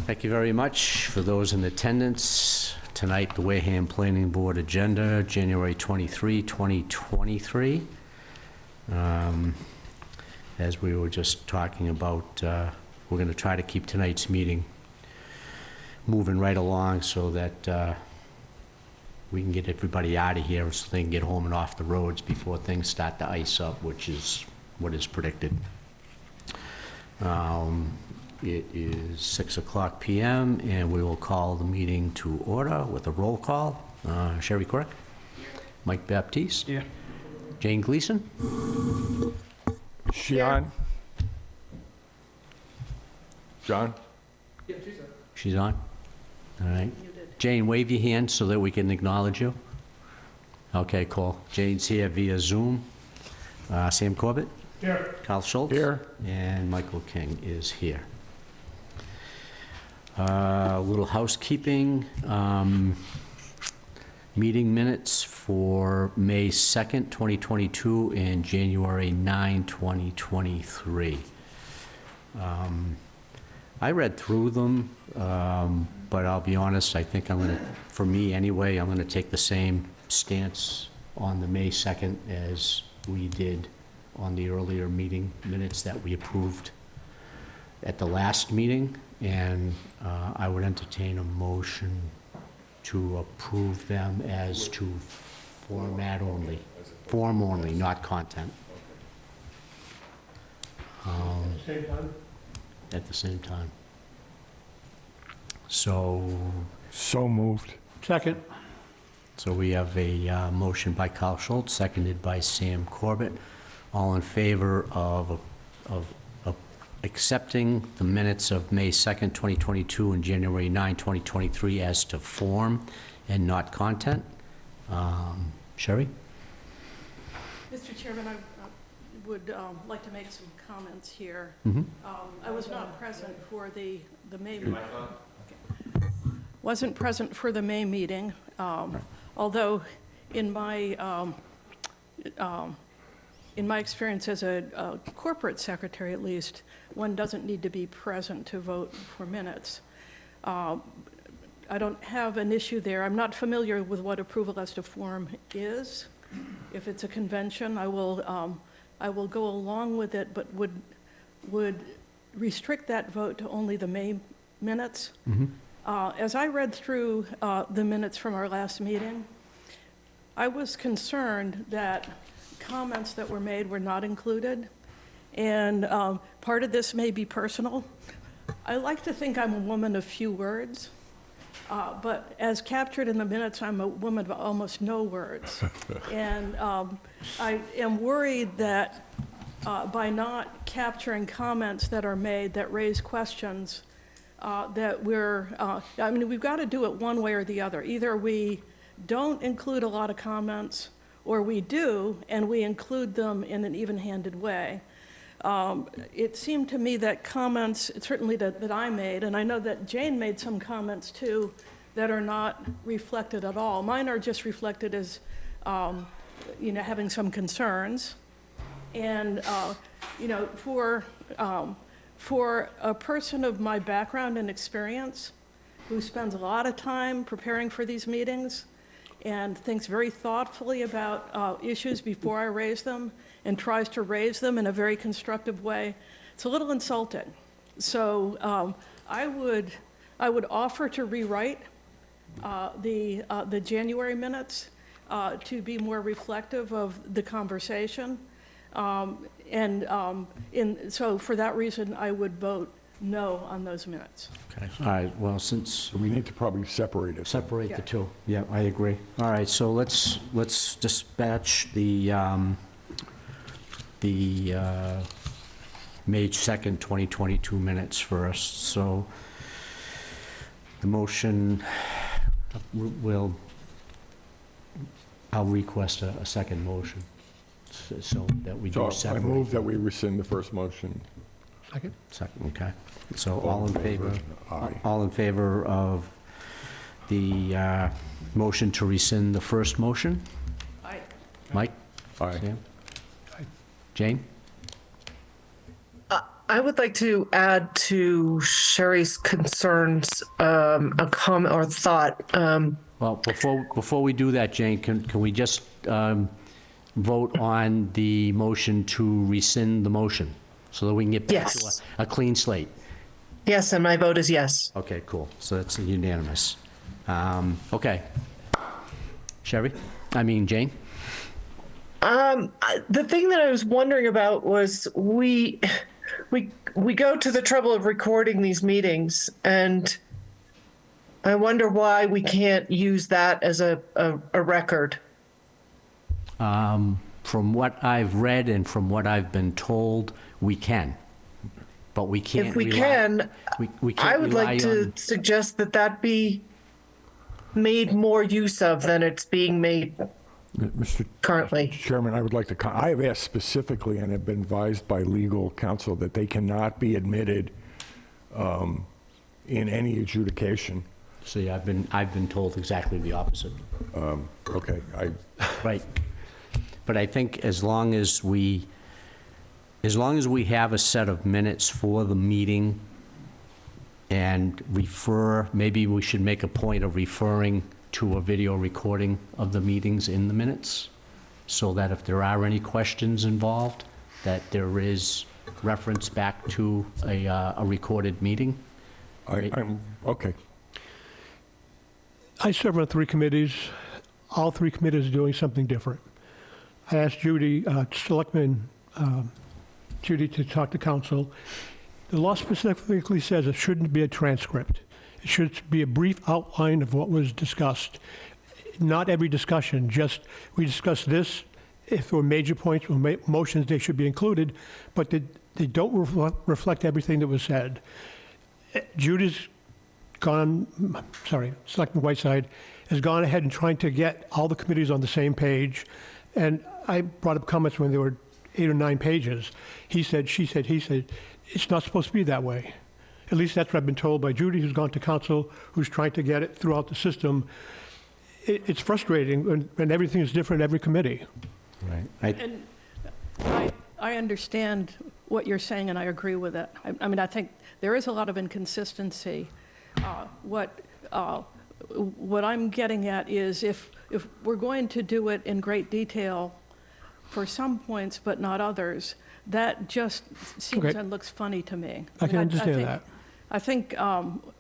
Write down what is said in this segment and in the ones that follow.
Thank you very much for those in attendance. Tonight, the Wareham Planning Board agenda, January 23, 2023. As we were just talking about, we're going to try to keep tonight's meeting moving right along so that we can get everybody out of here so they can get home and off the roads before things start to ice up, which is what is predicted. It is 6:00 p.m. and we will call the meeting to order with a roll call. Sherry Quirk? Here. Mike Baptiste? Here. Jane Gleason? She on? John? Yeah, she's on. She's on? All right. Jane, wave your hand so that we can acknowledge you. Okay, cool. Jane's here via Zoom. Sam Corbett? Here. Carl Schultz? Here. And Michael King is here. A little housekeeping. Meeting minutes for May 2nd, 2022 and January 9, 2023. I read through them, but I'll be honest, I think I'm gonna, for me anyway, I'm gonna take the same stance on the May 2nd as we did on the earlier meeting minutes that we approved at the last meeting, and I would entertain a motion to approve them as to format only, form only, not content. Same time? At the same time. So moved. Second. So we have a motion by Carl Schultz, seconded by Sam Corbett. All in favor of accepting the minutes of May 2nd, 2022 and January 9, 2023 as to form and not content? Sherry? Mr. Chairman, I would like to make some comments here. Mm-hmm. I was not present for the May meeting. Wasn't present for the May meeting, although in my experience as a corporate secretary, at least, one doesn't need to be present to vote for minutes. I don't have an issue there. I'm not familiar with what approval as to form is. If it's a convention, I will go along with it, but would restrict that vote to only the May minutes. Mm-hmm. As I read through the minutes from our last meeting, I was concerned that comments that were made were not included, and part of this may be personal. I like to think I'm a woman of few words, but as captured in the minutes, I'm a woman of almost no words. And I am worried that by not capturing comments that are made that raise questions, that we've got to do it one way or the other. Either we don't include a lot of comments, or we do, and we include them in an even-handed way. It seemed to me that comments, certainly that I made, and I know that Jane made some comments too, that are not reflected at all. Mine are just reflected as, having some concerns. And, for a person of my background and experience, who spends a lot of time preparing for these meetings, and thinks very thoughtfully about issues before I raise them, and tries to raise them in a very constructive way, it's a little insulting. So I would offer to rewrite the January minutes to be more reflective of the conversation. So for that reason, I would vote no on those minutes. Okay, all right, well, since We need to probably separate it. separate the two. Yeah, I agree. All right, so let's dispatch the May 2nd, 2022 minutes first. So the motion I'll request a second motion so that we do So I separate. move that we rescind the first motion. Second. Second, okay. So all in favor? Aye. All in favor of the motion to rescind the first motion? Aye. Mike? Aye. Sam? Aye. Jane? I would like to add to Sherry's concerns, a comment or thought. Well, before we do that, Jane, can we just vote on the motion to rescind the motion so that we can get back to Yes. a clean slate? Yes, and my vote is yes. Okay, cool. So that's unanimous. Okay. Sherry? Jane? The thing that I was wondering about was we go to the trouble of recording these meetings, and I wonder why we can't use that as a record. From what I've read and from what I've been told, we can. But we can't If we rely- can, we can't I would like rely to on- suggest that that be made more use of than it's being made Mr. currently. Chairman, I would like to, I have asked specifically and have been advised by legal counsel that they cannot be admitted in any adjudication. See, I've been told exactly the opposite. Okay, Right. But I think as long as we have a set of minutes for the meeting and maybe we should make a point of referring to a video recording of the meetings in the minutes, so that if there are any questions involved, that there is reference back to a recorded meeting. I'm, okay. I serve on 3 committees. All 3 committees are doing something different. I asked Judy, Selectman Judy, to talk to council. The law specifically says it shouldn't be a transcript. It should be a brief outline of what was discussed. Not every discussion, just we discussed this. If there were major points or motions, they should be included, but they don't reflect everything that was said. Judy's Selectman Whiteside has gone ahead and trying to get all the committees on the same page. And I brought up comments when there were 8 or 9 pages. He said, she said, he said, it's not supposed to be that way. At least that's what I've been told by Judy, who's gone to council, who's trying to get it throughout the system. It's frustrating when everything is different in every committee. Right. And I understand what you're saying, and I agree with it. I think there is a lot of inconsistency. What I'm getting at is if we're going to do it in great detail for some points but not others, that just seems Okay. and looks funny to me. I can understand that. I think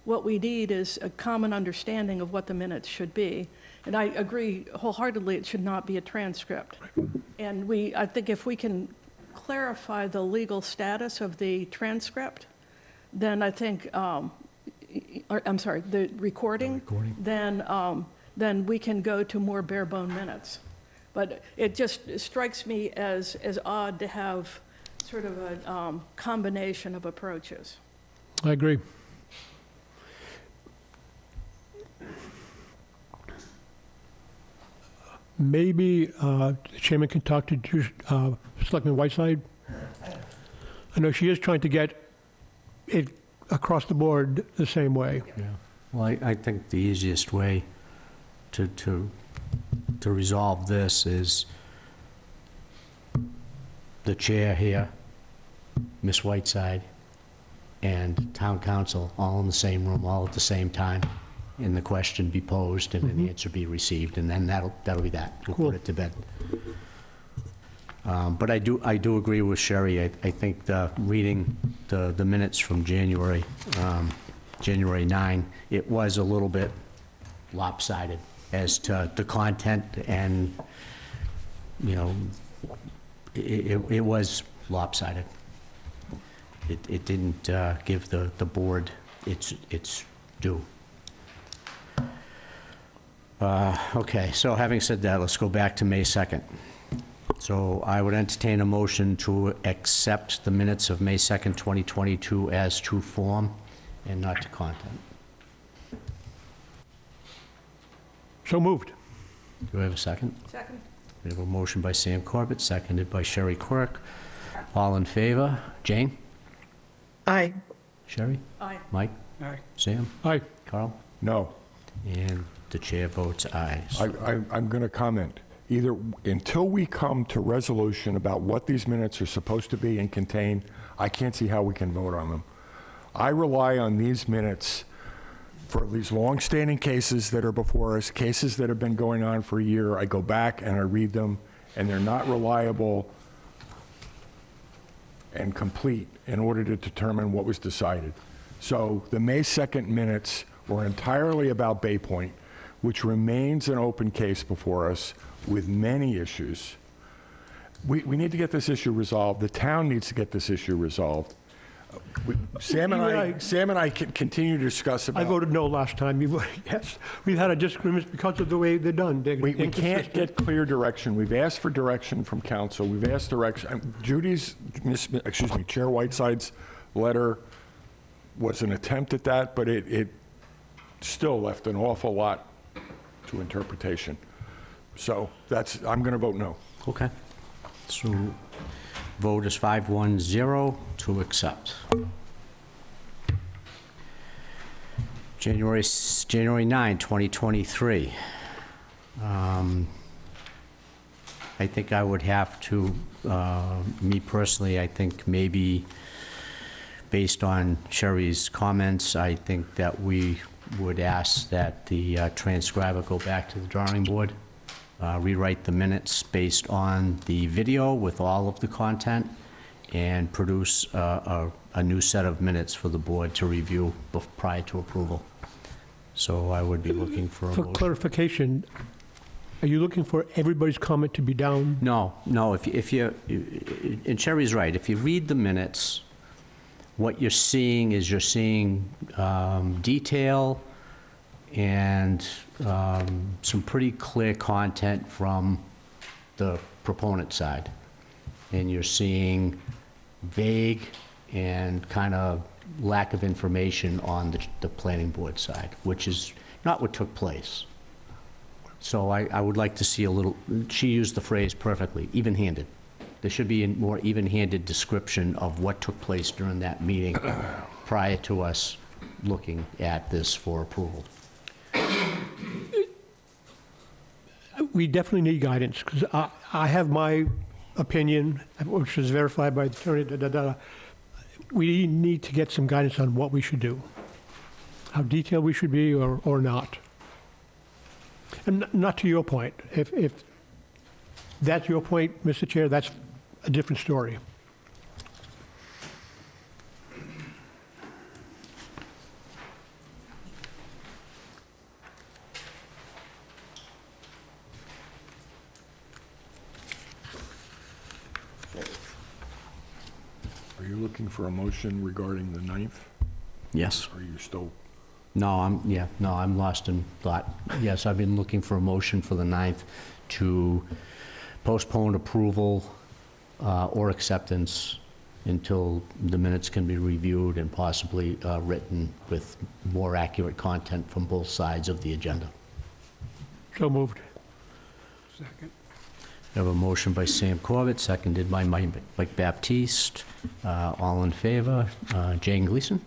what we need is a common understanding of what the minutes should be. And I agree wholeheartedly it should not be a transcript. And I think if we can clarify the legal status of the transcript, then I think, the recording, then we can go to more bare bone minutes. But it just strikes me as odd to have sort of a combination of approaches. I agree. Maybe the chairman can talk to Selectman Whiteside. I know she is trying to get it across the board the same way. Yeah. Well, I think the easiest way to resolve this is the chair here, Ms. Whiteside, and town council all in the same room, all at the same time, and the question be posed and an answer be received, and then that'll be that. We'll Cool. put it to bed. But I do agree with Sherry. I think reading the minutes from January 9, it was a little bit lopsided as to the content, and, it was lopsided. It didn't give the board its due. Okay, so having said that, let's go back to May 2nd. So I would entertain a motion to accept the minutes of May 2nd, 2022 as to form and not to content. So moved. Do we have a second? Second. We have a motion by Sam Corbett, seconded by Sherry Quirk. All in favor? Jane? Aye. Sherry? Aye. Mike? Aye. Sam? Aye. Carl? No. And the chair votes aye. I'm going to comment. either until we come to resolution about what these minutes are supposed to be and contain, I can't see how we can vote on them. I rely on these minutes for these long-standing cases that are before us, cases that have been going on for a year. I go back and I read them, and they're not reliable and complete in order to determine what was decided. So the May 2nd minutes were entirely about Bay Point, which remains an open case before us with many issues. We need to get this issue resolved. The town needs to get this issue resolved. Sam and I can continue to discuss about. I voted no last time. You voted yes. We've had a disagreement because of the way they're done. They're We can't inconsistent. get clear direction. We've asked for direction from council. We've asked direction. Chair Whiteside's letter was an attempt at that, but it still left an awful lot to interpretation. So I'm going to vote no. Okay. So vote is 5-1-0 to accept. January 9, 2023. I think I would have to, me personally, I think maybe based on Sherry's comments, I think that we would ask that the transcriber go back to the drawing board, rewrite the minutes based on the video with all of the content, and produce a new set of minutes for the board to review prior to approval. So I would be looking for a For motion. clarification, are you looking for everybody's comment to be down? No, if you, and Sherry's right, if you read the minutes, what you're seeing is you're seeing detail and some pretty clear content from the proponent side. And you're seeing vague and kind of lack of information on the planning board side, which is not what took place. So I would like to see a little, she used the phrase perfectly, even-handed. There should be a more even-handed description of what took place during that meeting prior to us looking at this for approval. We definitely need guidance, because I have my opinion, which is verified by the attorney, We need to get some guidance on what we should do, how detailed we should be or not. And not to your point. If that's your point, Mr. Chair, that's a different story. Are you looking for a motion regarding the 9th? Yes? Or are you still? No, I'm lost in thought. Yes, I've been looking for a motion for the 9th to postpone approval or acceptance until the minutes can be reviewed and possibly written with more accurate content from both sides of the agenda. So moved. Second. I have a motion by Sam Corbett, seconded by Mike Baptiste. All in favor? Jane Gleason?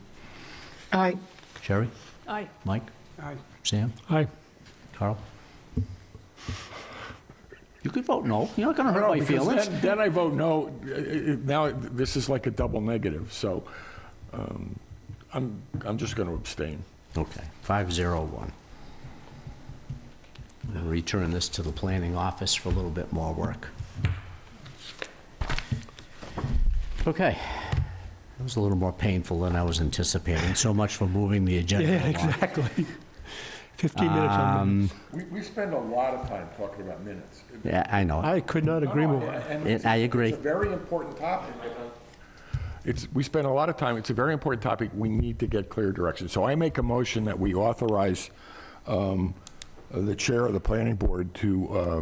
Aye. Sherry? Aye. Mike? Aye. Sam? Aye. Carl? You could vote no. You're not going to hurt my Because feelings. Then I vote no. Now, this is like a double negative, so I'm just going to abstain. Okay, 501. We'll return this to the planning office for a little bit more work. Okay. That was a little more painful than I was anticipating. So much for moving the agenda Yeah, along. exactly. 15 minutes on minutes. We spend a lot of time talking about minutes. Yeah, I know. I could not agree more. I agree. It's a very important topic. We spend a lot of time, it's a very important topic, we need to get clear direction. So I make a motion that we authorize the chair of the planning board to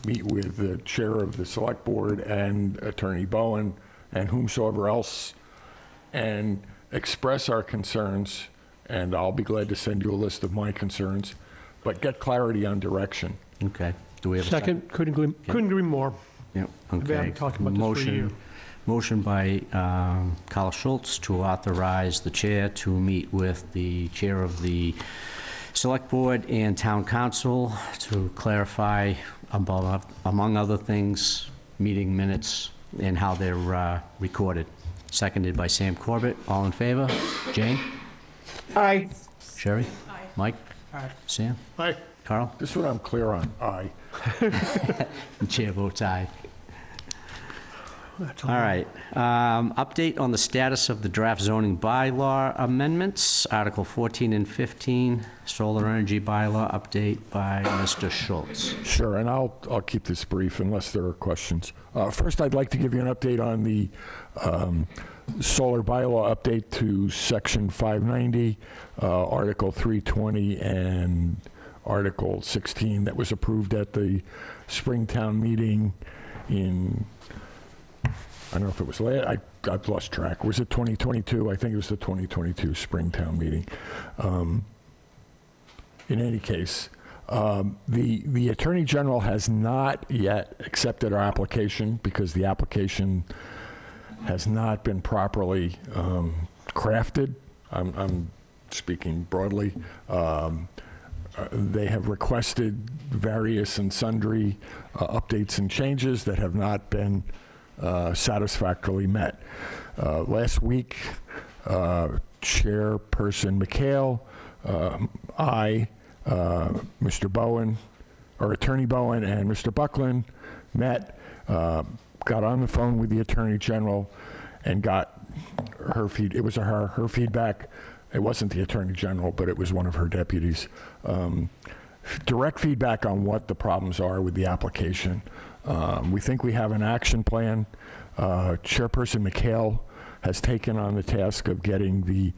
meet with the chair of the select board and Attorney Bowen and whomsoever else, and express our concerns, and I'll be glad to send you a list of my concerns, but get clarity on direction. Okay. Do we have a second? Second, couldn't agree more. Yeah, I've been okay. talking about this for a year. Motion by Carl Schultz to authorize the chair to meet with the chair of the Select Board and Town Council to clarify, among other things, meeting minutes and how they're recorded. Seconded by Sam Corbett. All in favor? Jane? Aye. Sherry? Aye. Mike? Aye. Sam? Aye. Carl? This is what I'm clear on. Aye. The chair votes aye. That's All right. Update on the status of the draft zoning bylaw amendments, Article 14 and 15, solar energy bylaw update by Mr. Schultz. Sure, and I'll keep this brief unless there are questions. First, I'd like to give you an update on the solar bylaw update to Section 590, Article 320, and Article 16 that was approved at the Springtown meeting in, I don't know if it was I've lost track. Was it 2022? I think it was the 2022 Springtown meeting. In any case, the Attorney General has not yet accepted our application because the application has not been properly crafted. I'm speaking broadly. They have requested various and sundry updates and changes that have not been satisfactorily met. Last week, Chairperson McHale, I, Mr. Bowen, or Attorney Bowen, and Mr. Buckland met, got on the phone with the Attorney General, and got her feedback. It wasn't the Attorney General, but it was one of her deputies. Direct feedback on what the problems are with the application. We think we have an action plan. Chairperson McHale has taken on the task of getting the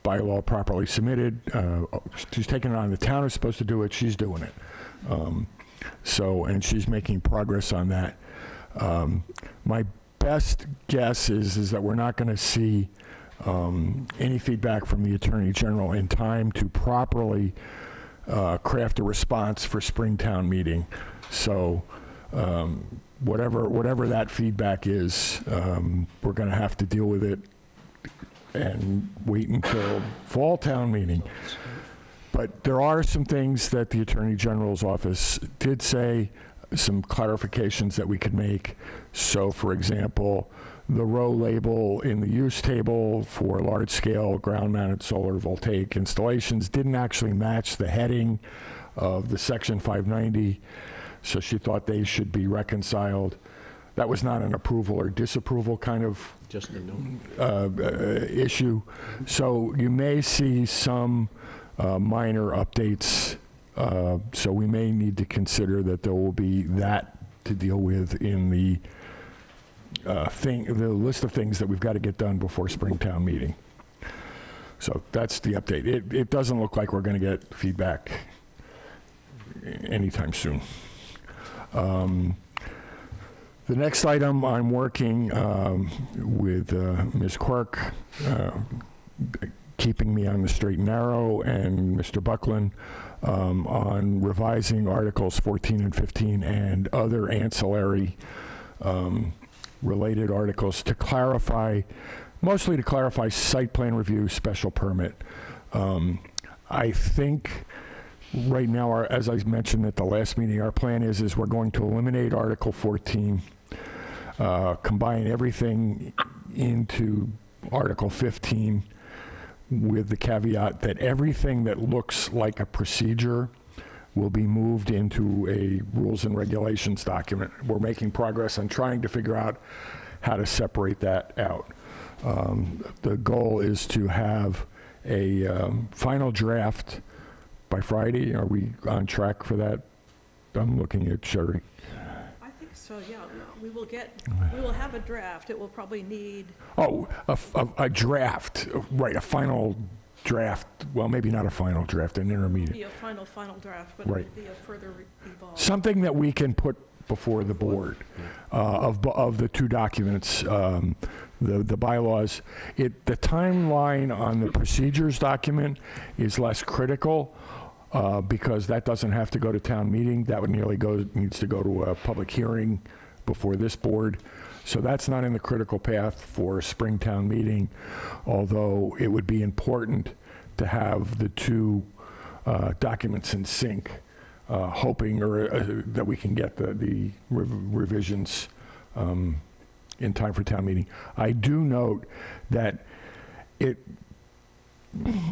bylaw properly submitted. She's taken it on. The town is supposed to do it. She's doing it. And she's making progress on that. My best guess is that we're not going to see any feedback from the Attorney General in time to properly craft a response for Springtown meeting. So whatever that feedback is, we're going to have to deal with it and wait until fall town meeting. But there are some things that the Attorney General's office did say, some clarifications that we could make. So, for example, the row label in the use table for large-scale ground-mounted solar voltaic installations didn't actually match the heading of the Section 590, so she thought they should be reconciled. That was not an approval or disapproval kind of Just a note. issue. So you may see some minor updates, so we may need to consider that there will be that to deal with in the the list of things that we've got to get done before Springtown meeting. So that's the update. It doesn't look like we're going to get feedback anytime soon. The next item, I'm working with Ms. Quirk, keeping me on the straight and narrow, and Mr. Buckland on revising Articles 14 and 15 and other ancillary related articles to clarify, mostly to clarify site plan review, special permit. I think right now, as I mentioned at the last meeting, our plan is we're going to eliminate Article 14, combine everything into Article 15 with the caveat that everything that looks like a procedure will be moved into a rules and regulations document. We're making progress on trying to figure out how to separate that out. The goal is to have a final draft by Friday. Are we on track for that? I'm looking at Sherry. I think so, yeah. We will have a draft. It will probably need, Oh, a draft, right, a final draft. Well, maybe not a final draft, an intermediate. be a final draft, but Right. it'll be a further evolved. Something that we can put before the board of the two documents, the bylaws. The timeline on the procedures document is less critical because that doesn't have to go to town meeting. That would needs to go to a public hearing before this board. So that's not in the critical path for Springtown meeting, although it would be important to have the two documents in sync, hoping that we can get the revisions in time for town meeting. I do note that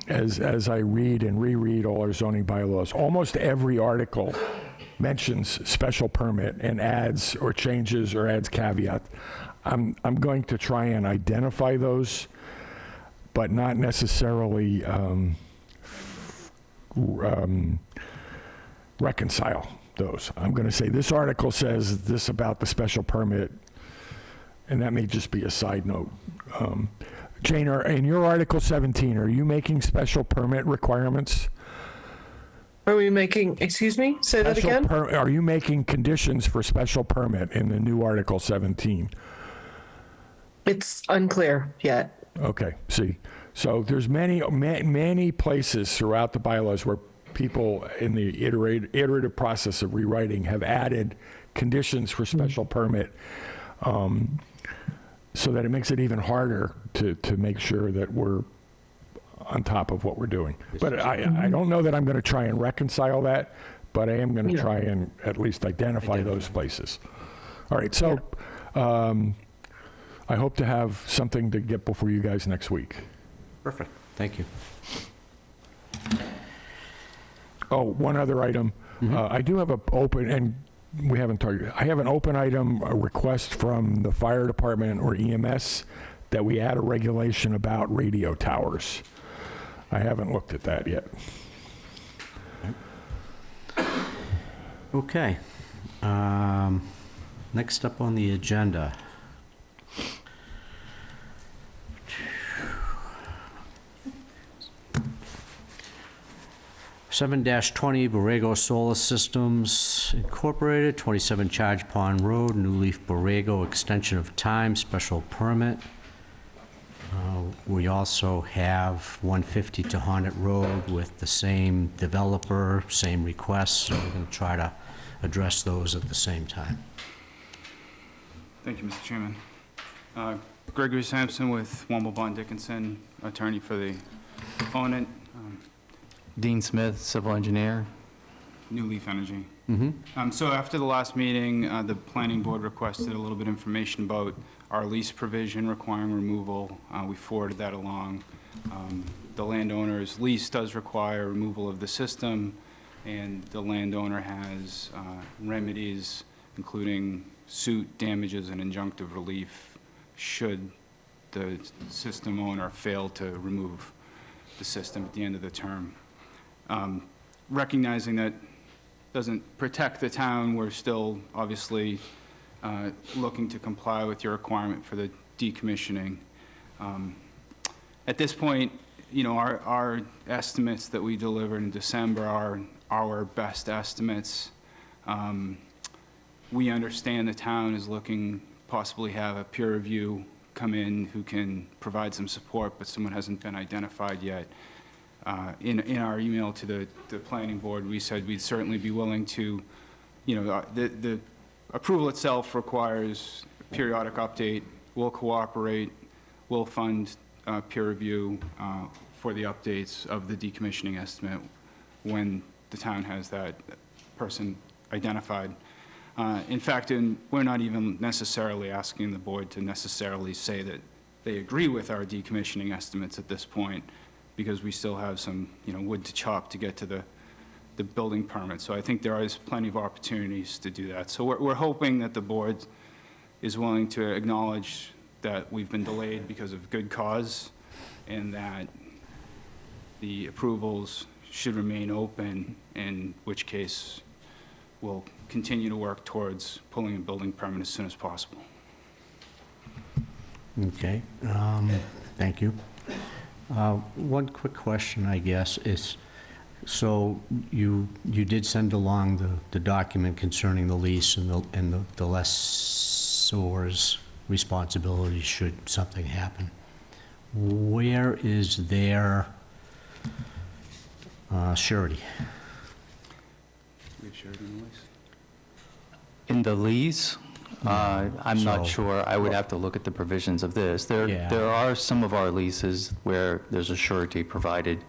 as I read and reread all our zoning bylaws, almost every article mentions special permit and adds or changes or adds caveat. I'm going to try and identify those, but not necessarily reconcile those. I'm going to say this article says this about the special permit, and that may just be a side note. Jane, in your Article 17, are you making special permit requirements? Are we making, excuse me, say that again? Are you making conditions for special permit in the new Article 17? It's unclear yet. Okay, see. So there's many places throughout the bylaws where people in the iterative process of rewriting have added conditions for special permit, so that it makes it even harder to make sure that we're on top of what we're doing. But I don't know that I'm going to try and reconcile that, but I am going to try and at least identify those places. All right, so I hope to have something to get before you guys next week. Perfect. Thank you. Oh, one other item. I do have an open, and we haven't talked, I have an open item, a request from the fire department or EMS that we add a regulation about radio towers. I haven't looked at that yet. Okay. Next up on the agenda. (7-20) Borrego Solar Systems Incorporated, 27 Charge Pond Road, New Leaf, Borrego, extension of time, special permit. We also have 150 to Honnet Road with the same developer, same requests, so we're going to try to address those at the same time. Thank you, Mr. Chairman. Gregory Sampson with Womble Bond Dickinson, attorney for the opponent. Dean Smith, civil engineer. New Leaf Energy. Mm-hmm. So after the last meeting, the planning board requested a little bit of information about our lease provision requiring removal. We forwarded that along. The landowner's lease does require removal of the system, and the landowner has remedies, including suit, damages, and injunctive relief should the system owner fail to remove the system at the end of the term. Recognizing that doesn't protect the town, we're still obviously looking to comply with your requirement for the decommissioning. At this point, you know, our estimates that we delivered in December are our best estimates. We understand the town is looking possibly have a peer review come in who can provide some support, but someone hasn't been identified yet. In our email to the planning board, we said we'd certainly be willing to, you know, the approval itself requires a periodic update. We'll cooperate. We'll fund peer review for the updates of the decommissioning estimate when the town has that person identified. In fact, we're not even necessarily asking the board to necessarily say that they agree with our decommissioning estimates at this point, because we still have some, you know, wood to chop to get to the building permit. So I think there is plenty of opportunities to do that. So we're hoping that the board is willing to acknowledge that we've been delayed because of good cause, and that the approvals should remain open, in which case we'll continue to work towards pulling a building permit as soon as possible. Okay, thank you. One quick question, I guess, is, so you did send along the document concerning the lease and the lessor's responsibility should something happen. Where is their surety? We have shared in the lease. In the lease, I'm not So- sure. I would have to look at the provisions of this. Yeah. There are some of our leases where there's a surety provided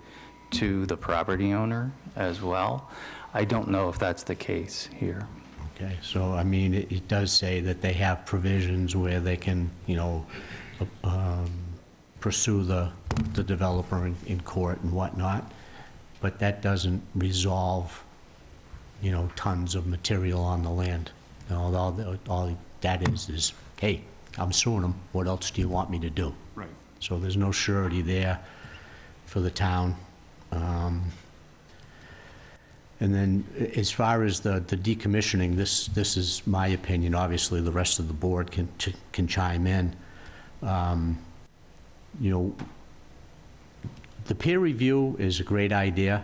to the property owner as well. I don't know if that's the case here. Okay, so, I mean, it does say that they have provisions where they can, you know, pursue the developer in court and whatnot, but that doesn't resolve, you know, tons of material on the land. You know, all that is, hey, I'm suing them, what else do you want me to do? Right. So there's no surety there for the town. And then, as far as the decommissioning, this is my opinion, obviously the rest of the board can chime in. You know, the peer review is a great idea,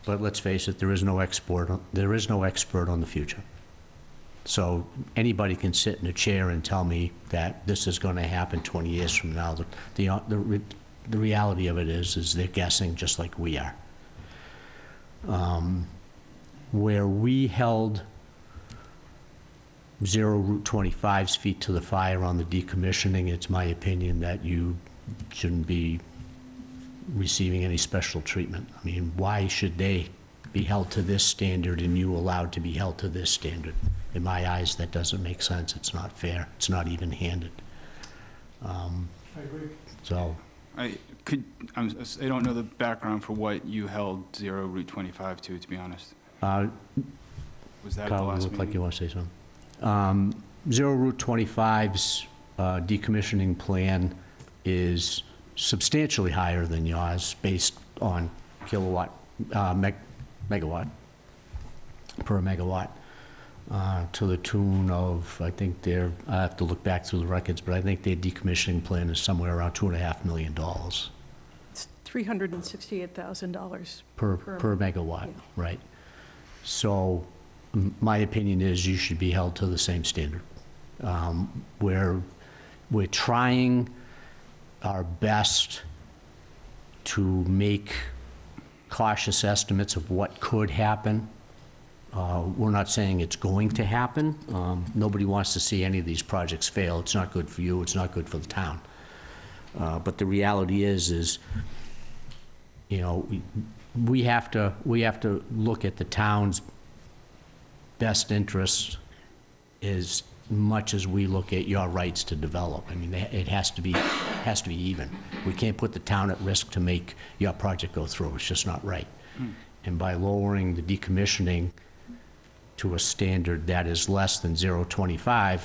but let's face it, there is no expert on the future. So anybody can sit in a chair and tell me that this is going to happen 20 years from now. The reality of it is they're guessing just like we are. Where we held 0 Route 25's feet to the fire on the decommissioning, it's my opinion that you shouldn't be receiving any special treatment. I mean, why should they be held to this standard and you allowed to be held to this standard? In my eyes, that doesn't make sense. It's not fair. It's not even-handed. I agree. So, I don't know the background for what you held 0 Route 25 to be honest. Was that the Kyle, you last look like meeting? you want to say something. 0 Route 25's decommissioning plan is substantially higher than yours based on kilowatt, megawatt, per megawatt, to the tune of, I think I have to look back through the records, but I think their decommissioning plan is somewhere around $2.5 million It's $368,000. per megawatt, right? So my opinion is you should be held to the same standard. We're trying our best to make cautious estimates of what could happen. We're not saying it's going to happen. Nobody wants to see any of these projects fail. It's not good for you, it's not good for the town. But the reality is, you know, we have to look at the town's best interests as much as we look at your rights to develop. I mean, it has to be even. We can't put the town at risk to make your project go through. It's just not right. And by lowering the decommissioning to a standard that is less than 0.25,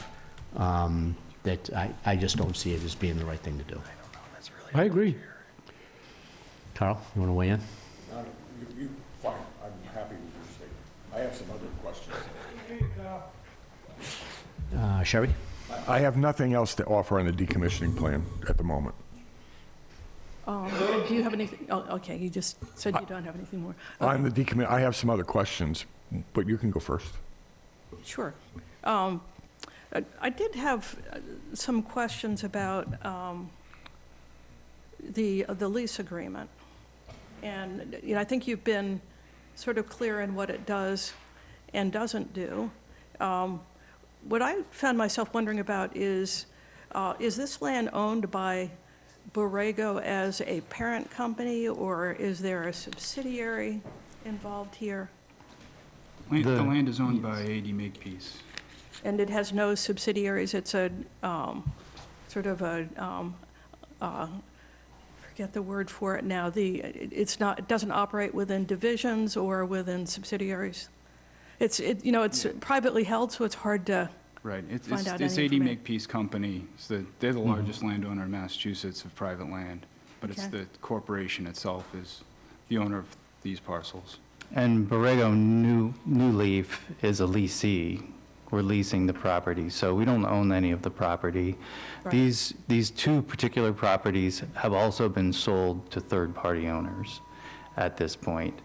that I just don't see it as being the right thing to do. I agree. Carl, you want to weigh in? Fine, I'm happy with your statement. I have some other questions. Sherry? I have nothing else to offer on the decommissioning plan at the moment. Do you have anything? Oh, okay, you just said you don't have anything more. On the decommit, I have some other questions, but you can go first. Sure. I did have some questions about the lease agreement. And you know, I think you've been sort of clear in what it does and doesn't do. What I found myself wondering about is this land owned by Borrego as a parent company, or is there a subsidiary involved here? The land is owned by AD Makepeace. And it has no subsidiaries? It's a sort of a forget the word for it now. It doesn't operate within divisions or within subsidiaries. It's privately held, so it's hard to Right. find out It's any AD information. Makepeace Company. They're the largest landowner in Massachusetts of private land, but it's Okay. the corporation itself is the owner of these parcels. And Borrego New Leaf is a leasee. We're leasing the property, so we don't own any of the property. Right. These two particular properties have also been sold to third-party owners at this point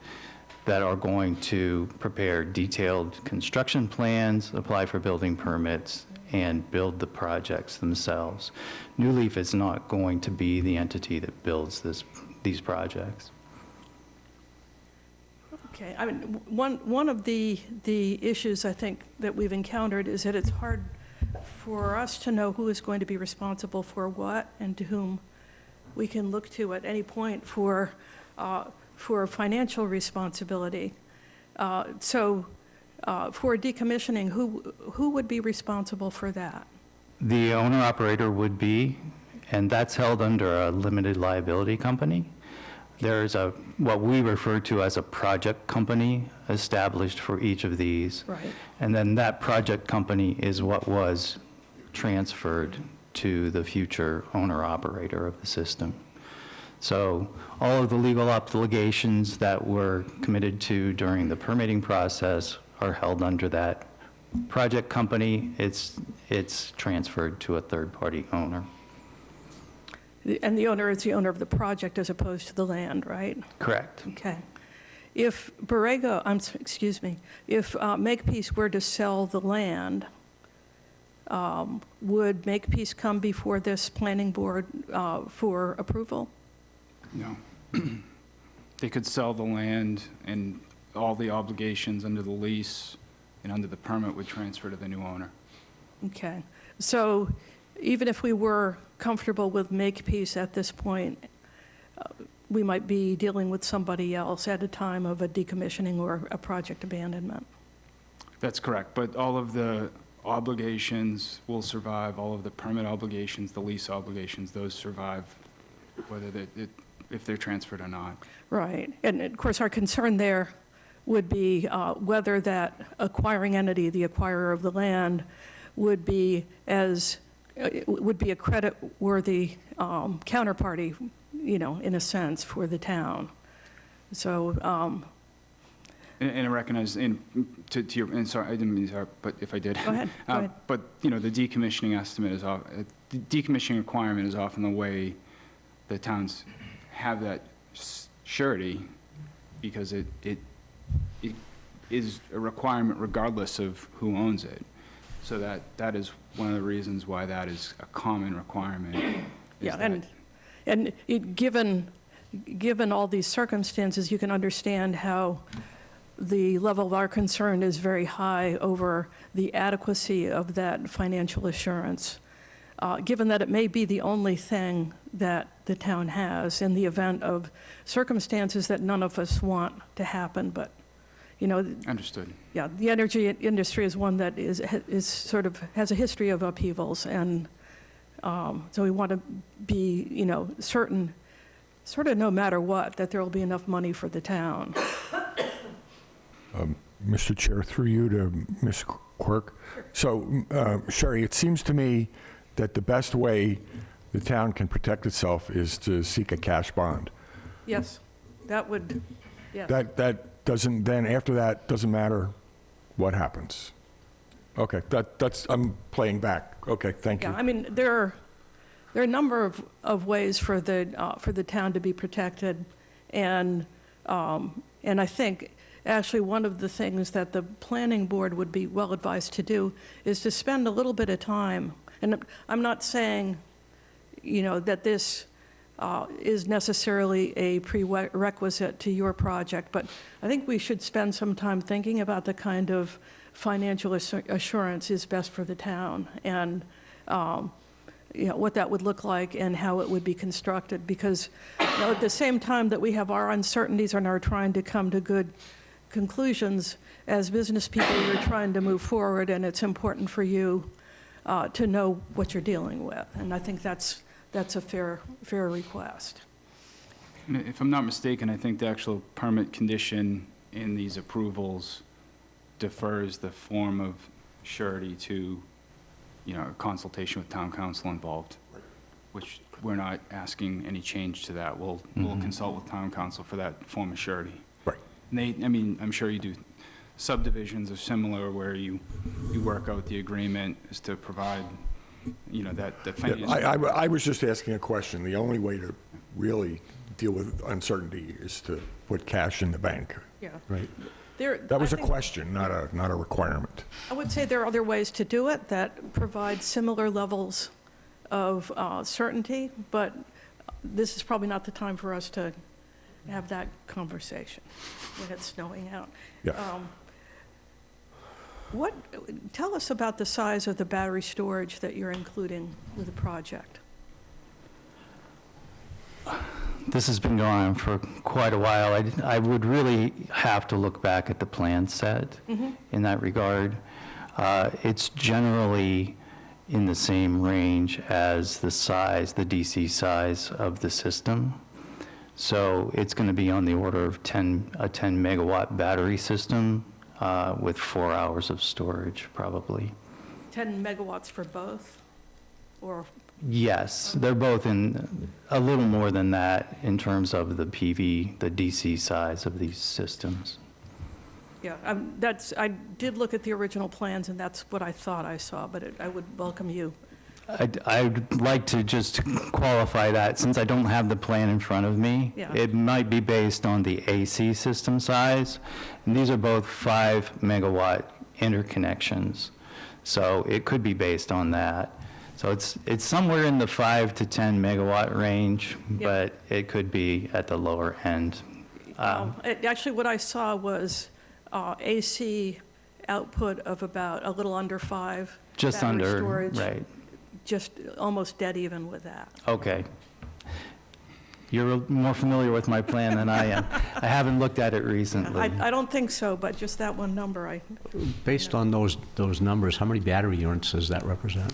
that are going to prepare detailed construction plans, apply for building permits, and build the projects themselves. New Leaf is not going to be the entity that builds these projects. Okay, I mean, one of the issues I think that we've encountered is that it's hard for us to know who is going to be responsible for what and to whom we can look to at any point for for financial responsibility. So for decommissioning, who would be responsible for that? The owner-operator would be, and that's held under a limited liability company. There's what we refer to as a project company established for each of these. Right. And then that project company is what was transferred to the future owner-operator of the system. So all of the legal obligations that were committed to during the permitting process are held under that project company. It's transferred to a third-party owner. And the owner is the owner of the project as opposed to the land, right? Correct. Okay. If Borrego, if Makepeace were to sell the land, would Makepeace come before this planning board for approval? No. They could sell the land, and all the obligations under the lease and under the permit would transfer to the new owner. Okay. So even if we were comfortable with Makepeace at this point, we might be dealing with somebody else at a time of a decommissioning or a project abandonment. That's correct, but all of the obligations will survive, all of the permit obligations, the lease obligations, those survive, whether if they're transferred or not. Right. And of course, our concern there would be whether that acquiring entity, the acquirer of the land, would be a credit-worthy counterparty, in a sense, for the town. So, And I recognize, and sorry, I didn't mean to, but if I did. Go ahead. Go ahead. But, the decommissioning estimate is, the decommissioning requirement is often the way the towns have that surety, because it is a requirement regardless of who owns it. So that is one of the reasons why that is a common requirement. yeah, and given all these circumstances, you can understand how the level of our concern is very high over the adequacy of that financial assurance, given that it may be the only thing that the town has in the event of circumstances that none of us want to happen, but Understood. Yeah, the energy industry is one that is sort of has a history of upheavals, and so we want to be, certain, sort of no matter what, that there will be enough money for the town. Mr. Chair, through you to Ms. Quirk. So, Sherry, it seems to me that the best way the town can protect itself is to seek a cash bond. Yes, that would, yes. That doesn't, then after that, doesn't matter what happens. Okay, that's, I'm playing back. Okay, thank you. Yeah, I mean, there are a number of ways for the town to be protected, and I think actually one of the things that the planning board would be well advised to do is to spend a little bit of time, and I'm not saying, that this is necessarily a prerequisite to your project, but I think we should spend some time thinking about the kind of financial assurance is best for the town, and what that would look like and how it would be constructed, because at the same time that we have our uncertainties and are trying to come to good conclusions, as business people, you're trying to move forward, and it's important for you to know what you're dealing with, and I think that's a fair request. If I'm not mistaken, I think the actual permit condition in these approvals defers the form of surety to, a consultation with town council involved, which we're not asking any change to that. We'll consult with town council for that form of surety. Right. And I'm sure you do. Subdivisions are similar, where you work out the agreement is to provide, that the financial. I was just asking a question. The only way to really deal with uncertainty is to put cash in the bank. Yeah. Right. That That was a question, not a requirement. I would say there are other ways to do it that provide similar levels of certainty, but this is probably not the time for us to have that conversation when it's snowing out. Yeah. Tell us about the size of the battery storage that you're including with the project. this has been going on for quite a while. I would really have to look back at the plan set in that regard. It's generally in the same range as the size, the DC size of the system. So it's going to be on the order of a 10 megawatt battery system with 4 hours of storage, probably. 10 megawatts for both? Or, Yes, they're both in a little more than that in terms of the PV, the DC size of these systems. yeah, I did look at the original plans, and that's what I thought I saw, but I would welcome you. I'd like to just qualify that, since I don't have the plan in front of me. Yeah. It might be based on the AC system size, and these are both 5 megawatt interconnections. So it could be based on that. So it's somewhere in the 5 to 10 megawatt range, but it could be at the lower end. Actually, what I saw was AC output of about a little under 5. Just battery under, storage, right. just almost dead even with that. Okay. You're more familiar with my plan than I am. I haven't looked at it recently. I don't think so, but just that one number, Based on those numbers, how many battery units does that represent?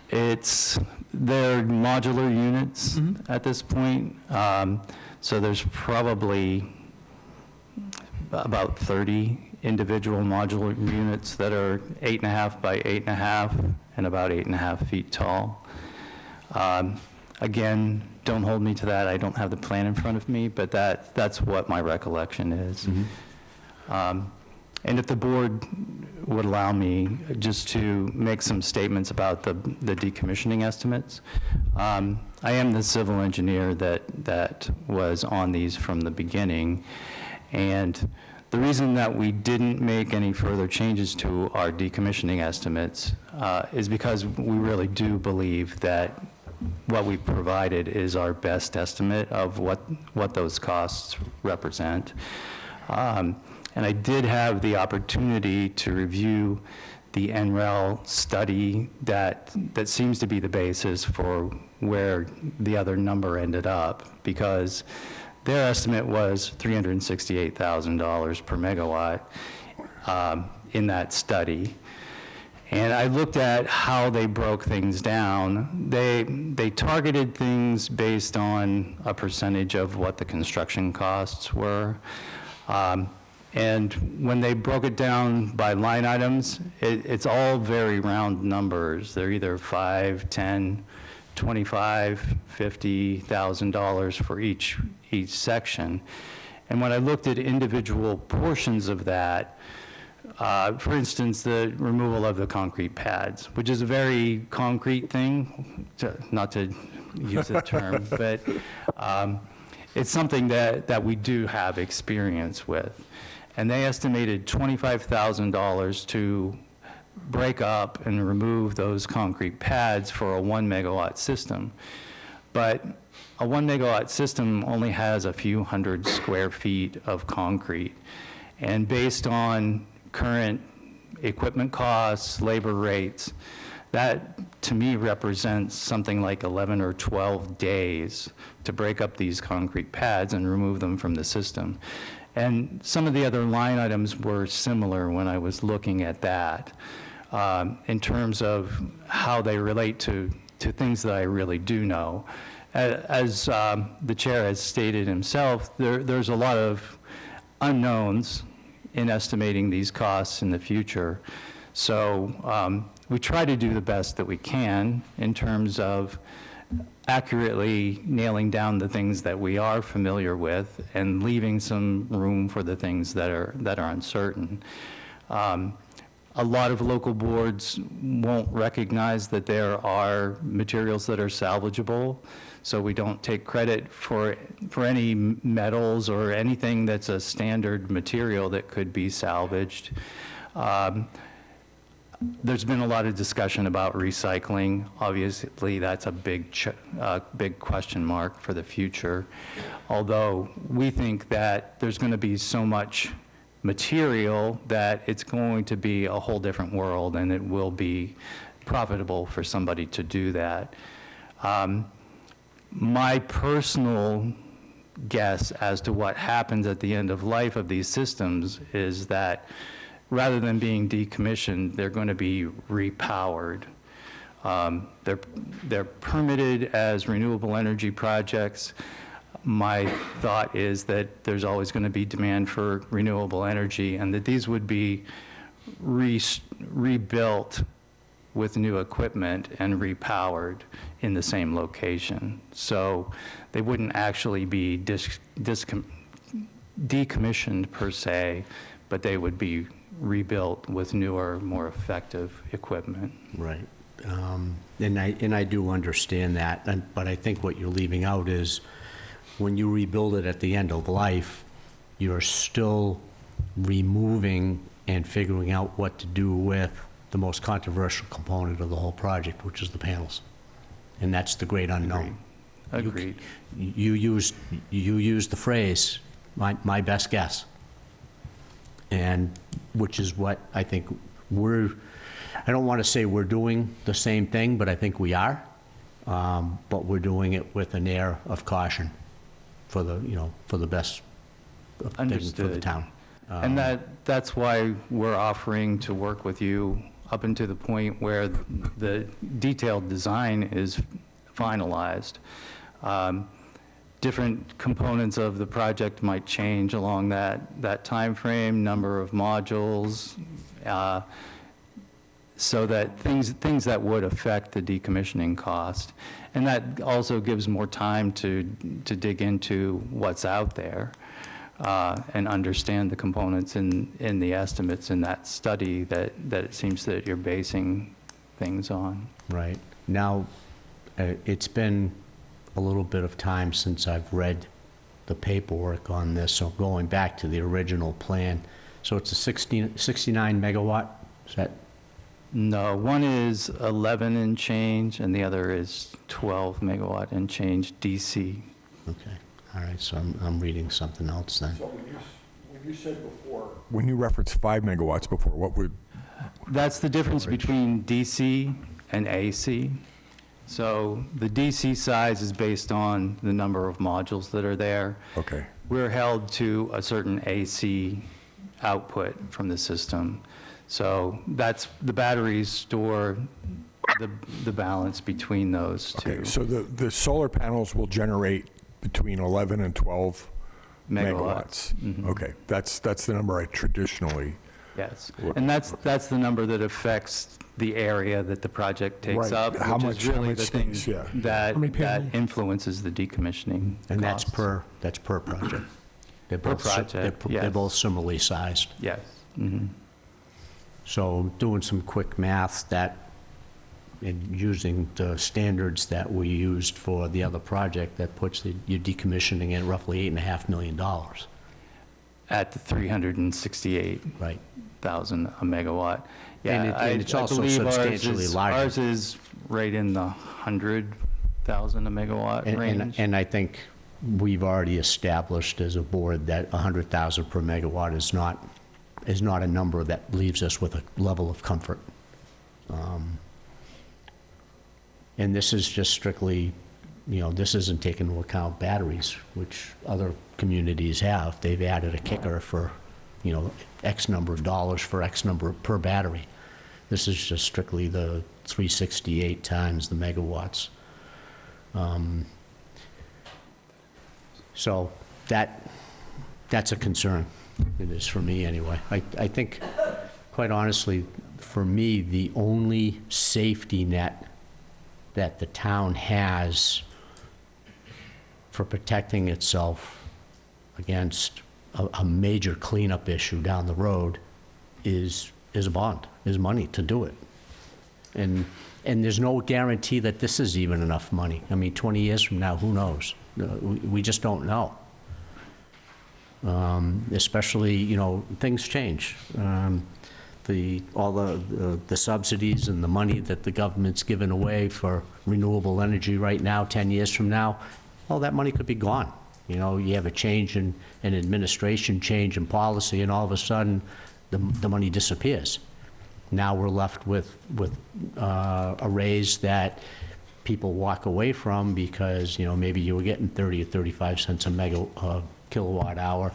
They're modular units at this point. So there's probably about 30 individual modular units that are 8.5 by 8.5 and about 8.5 feet tall. Again, don't hold me to that. I don't have the plan in front of me, but that's what my recollection is. And if the board would allow me just to make some statements about the decommissioning estimates. I am the civil engineer that was on these from the beginning. And the reason that we didn't make any further changes to our decommissioning estimates is because we really do believe that what we provided is our best estimate of what those costs represent. And I did have the opportunity to review the NREL study that seems to be the basis for where the other number ended up, because their estimate was $368,000 per megawatt in that study. And I looked at how they broke things down. They targeted things based on a percentage of what the construction costs were. And when they broke it down by line items, it's all very round numbers. They're either $5, $10, $25, $50,000 for each section. And when I looked at individual portions of that, for instance, the removal of the concrete pads, which is a very concrete thing, not to use the term, but it's something that we do have experience with. And they estimated $25,000 to break up and remove those concrete pads for a 1 megawatt system. But a 1 megawatt system only has a few hundred square feet of concrete. And based on current equipment costs, labor rates, that to me represents something like 11 or 12 days to break up these concrete pads and remove them from the system. And some of the other line items were similar when I was looking at that in terms of how they relate to things that I really do know. As the chair has stated himself, there's a lot of unknowns in estimating these costs in the future. So we try to do the best that we can in terms of accurately nailing down the things that we are familiar with and leaving some room for the things that are uncertain. A lot of local boards won't recognize that there are materials that are salvageable, so we don't take credit for any metals or anything that's a standard material that could be salvaged. There's been a lot of discussion about recycling. Obviously, that's a big question mark for the future. Although we think that there's going to be so much material that it's going to be a whole different world, and it will be profitable for somebody to do that. My personal guess as to what happens at the end of life of these systems is that rather than being decommissioned, they're going to be repowered. They're permitted as renewable energy projects. My thought is that there's always going to be demand for renewable energy, and that these would be rebuilt with new equipment and repowered in the same location. So they wouldn't actually be decommissioned per se, but they would be rebuilt with newer, more effective equipment. Right. And I do understand that, but I think what you're leaving out is when you rebuild it at the end of life, you're still removing and figuring out what to do with the most controversial component of the whole project, which is the panels. And that's the great unknown. Agreed. You used the phrase, my best guess. And which is what I think I don't want to say we're doing the same thing, but I think we are. But we're doing it with an air of caution for the best thing for the Understood. town. And that's why we're offering to work with you up until the point where the detailed design is finalized. Different components of the project might change along that time frame, number of modules, so that things that would affect the decommissioning cost. And that also gives more time to dig into what's out there and understand the components in the estimates in that study that it seems that you're basing things on. Right. Now, it's been a little bit of time since I've read the paperwork on this, so going back to the original plan. So it's a 69 megawatt, is that? No, one is 11 and change, and the other is 12 megawatt and change DC. Okay, all right, so I'm reading something else then. So when you said before, when you referenced 5 megawatts before, what would? That's the difference between DC and AC. So the DC size is based on the number of modules that are there. Okay. We're held to a certain AC output from the system. So that's, the batteries store the balance between those two. Okay, so the solar panels will generate between 11 and 12 megawatts. Mhm. Okay, that's the number I traditionally. Yes, and that's the number that affects the area that the project takes Right. up, How which much- is how really much the thing space, yeah. that many panels? influences the decommissioning And that's costs. per project? They're Per both project, They're yes. both similarly sized. Yes. Mhm. So doing some quick math, that, and using the standards that we used for the other project, that puts your decommissioning at roughly $8.5 million. At the 368,000 Right. a megawatt. And Yeah, it's I also believe substantially larger. Ours is right in the 100,000 a megawatt range. And I think we've already established as a board that 100,000 per megawatt is not a number that leaves us with a level of comfort. And this is just strictly, this isn't taking into account batteries, which other communities have. They've added a kicker for, X number of dollars for X number per battery. This is just strictly the 368 times the megawatts. So that's a concern. It is for me anyway. I think, quite honestly, for me, the only safety net that the town has for protecting itself against a major cleanup issue down the road is a bond, is money to do it. And there's no guarantee that this is even enough money. I mean, 20 years from now, who knows? We just don't know. Especially, things change. All the subsidies and the money that the government's given away for renewable energy right now, 10 years from now, all that money could be gone. You have a change in administration, change in policy, and all of a sudden, the money disappears. Now we're left with a raise that people walk away from because, you know, maybe you were getting 30 or 35 cents a kilowatt hour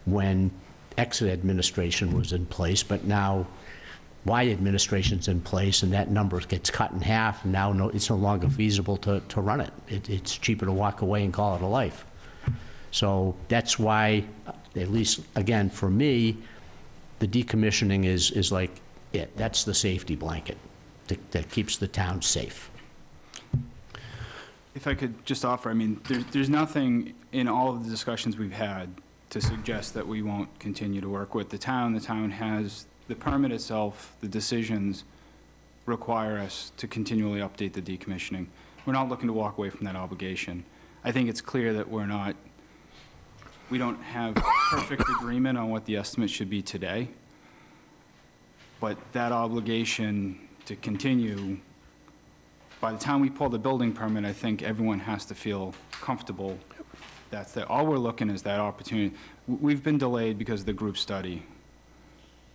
when X administration was in place, but now Y administration's in place, and that number gets cut in half, and now it's no longer feasible to run it. It's cheaper to walk away and call it a life. So that's why, at least, again, for me, the decommissioning is like it. That's the safety blanket that keeps the town safe. If I could just offer, I mean, there's nothing in all of the discussions we've had to suggest that we won't continue to work with the town. The town has the permit itself, the decisions require us to continually update the decommissioning. We're not looking to walk away from that obligation. I think it's clear that we don't have perfect agreement on what the estimate should be today, but that obligation to continue, by the time we pull the building permit, I think everyone has to feel comfortable. All we're looking is that opportunity. We've been delayed because of the group study.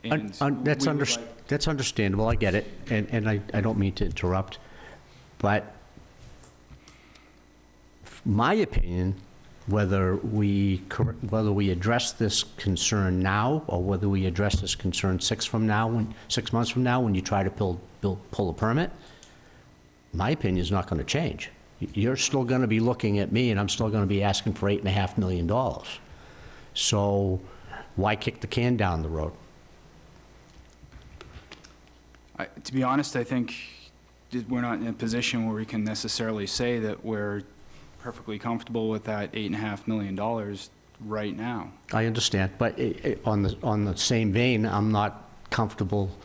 And That's we would like- that's understandable, I get it, and I don't mean to interrupt, but my opinion, whether we address this concern now, or whether we address this concern 6 months from now, when you try to pull a permit, my opinion is not going to change. You're still going to be looking at me, and I'm still going to be asking for $8.5 million. So why kick the can down the road? To be honest, I think we're not in a position where we can necessarily say that we're perfectly comfortable with that $8.5 million right now. I understand, but on the same vein, I'm not comfortable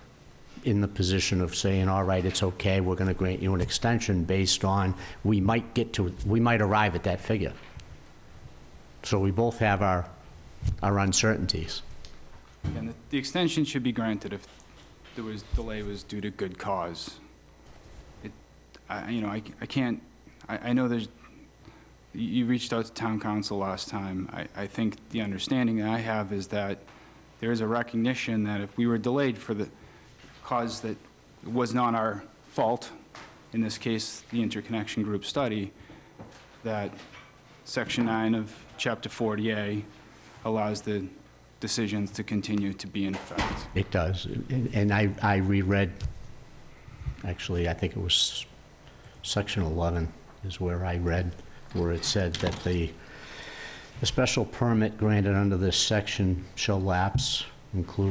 in the position of saying, all right, it's okay, we're going to grant you an extension based on, we might arrive at that figure. So we both have our uncertainties. And the extension should be granted if delay was due to good cause. I can't, I know you reached out to town council last time. I think the understanding that I have is that there is a recognition that if we were delayed for the cause that was not our fault, in this case, the interconnection group study, that Section 9 of Chapter 40A allows the decisions to continue to be in effect. It does, and I reread, actually, I think it was Section 11 is where I read, where it said that the special permit granted under this section shall lapse,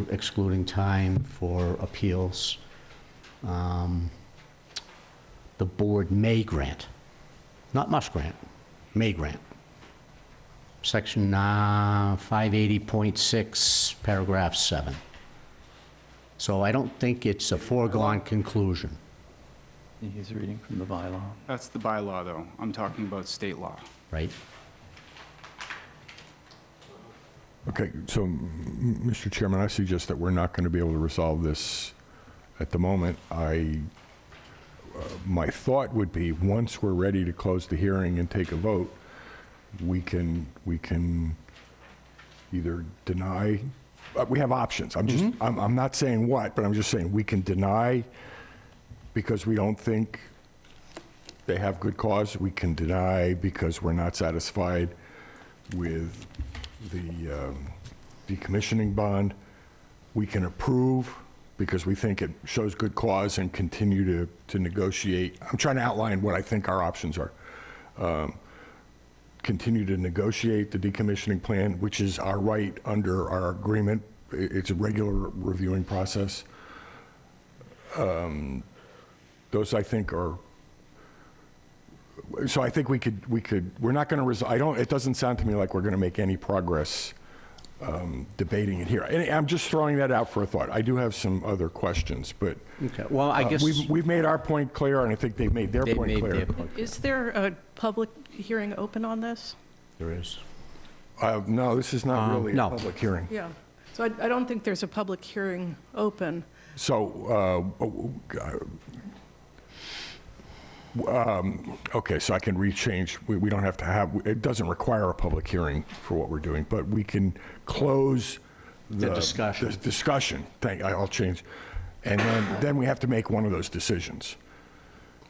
excluding time for appeals. The board may grant, not must grant, may grant. Section 580.6, paragraph 7. So I don't think it's a foregone conclusion, He's reading from the bylaw. That's the bylaw, though. I'm talking about state law. right? Okay, so, Mr. Chairman, I suggest that we're not going to be able to resolve this at the moment. My thought would be, once we're ready to close the hearing and take a vote, we can either deny, we have options. I'm not saying what, but I'm just saying we can deny because we don't think they have good cause. We can deny because we're not satisfied with the decommissioning bond. We can approve because we think it shows good cause and continue to negotiate. I'm trying to outline what I think our options are. Continue to negotiate the decommissioning plan, which is our right under our agreement. It's a regular reviewing process. Those I think are, so I think we're not going to resolve, it doesn't sound to me like we're going to make any progress debating it here. And I'm just throwing that out for a thought. I do have some other questions, but Okay, well, I guess we've made our point clear, and I think they've made their they point made clear. their point. Is there a public hearing open on this? There is. No, this is not really a no. public hearing. Yeah. So I don't think there's a public hearing open. So, okay, so I can rechange. We don't have to have, it doesn't require a public hearing for what we're doing, but we can close The discussion. the discussion. I'll change. And then we have to make one of those decisions.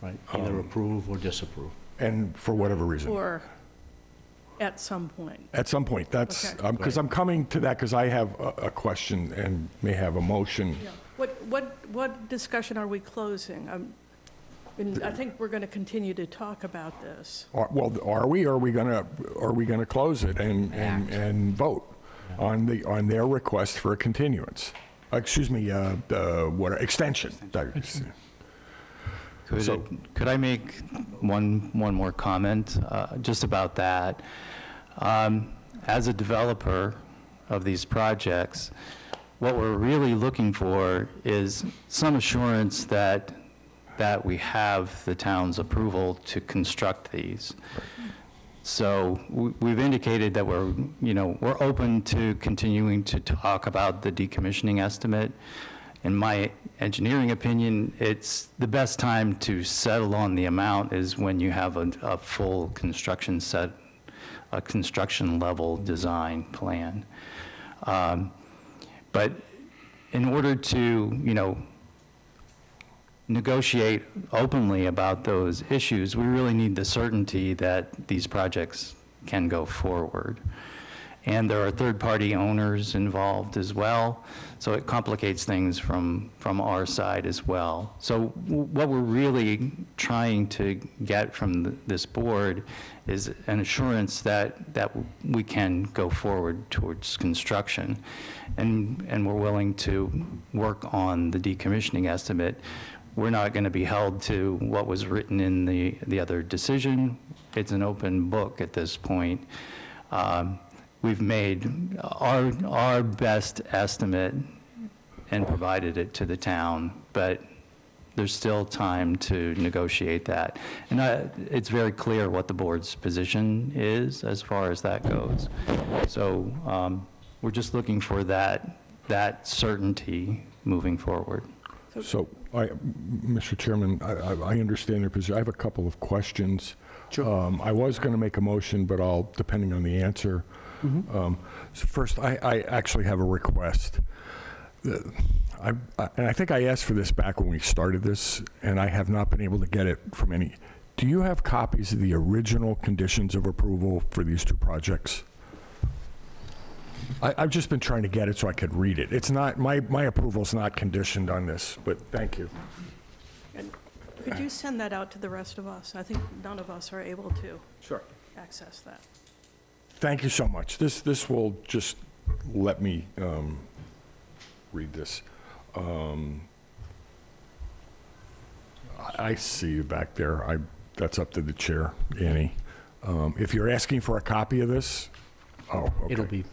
Right, either approve or disapprove. and for whatever reason. Or at some point. At some point, that's, Okay. because I'm coming to that because I have a question and may have a motion. Yeah. What discussion are we closing? I think we're going to continue to talk about this. Well, are we, or are we gonna close it and vote on their request for a continuance? Excuse me, extension. So- Could I make one more comment just about that? As a developer of these projects, what we're really looking for is some assurance that we have the town's approval to construct these. So we've indicated that we're open to continuing to talk about the decommissioning estimate. In my engineering opinion, it's the best time to settle on the amount is when you have a full construction set, a construction level design plan. But in order to, negotiate openly about those issues, we really need the certainty that these projects can go forward. And there are third-party owners involved as well, so it complicates things from our side as well. So what we're really trying to get from this board is an assurance that we can go forward towards construction. And we're willing to work on the decommissioning estimate. We're not going to be held to what was written in the other decision. It's an open book at this point. We've made our best estimate and provided it to the town, but there's still time to negotiate that. And it's very clear what the board's position is as far as that goes. So we're just looking for that certainty moving forward. So, Mr. Chairman, I understand your position. I have a couple of questions. Sure. I was going to make a motion, but depending on the answer. So first, I actually have a request. And I think I asked for this back when we started this, and I have not been able to get it from any. Do you have copies of the original conditions of approval for these two projects? I've just been trying to get it so I could read it. It's not, my approval's not conditioned on this, but thank you. And could you send that out to the rest of us? I think none of us are able to access that. Thank you so much. This will just let me read this. I see you back there. That's up to the chair, Annie. If you're asking for a copy of this, okay.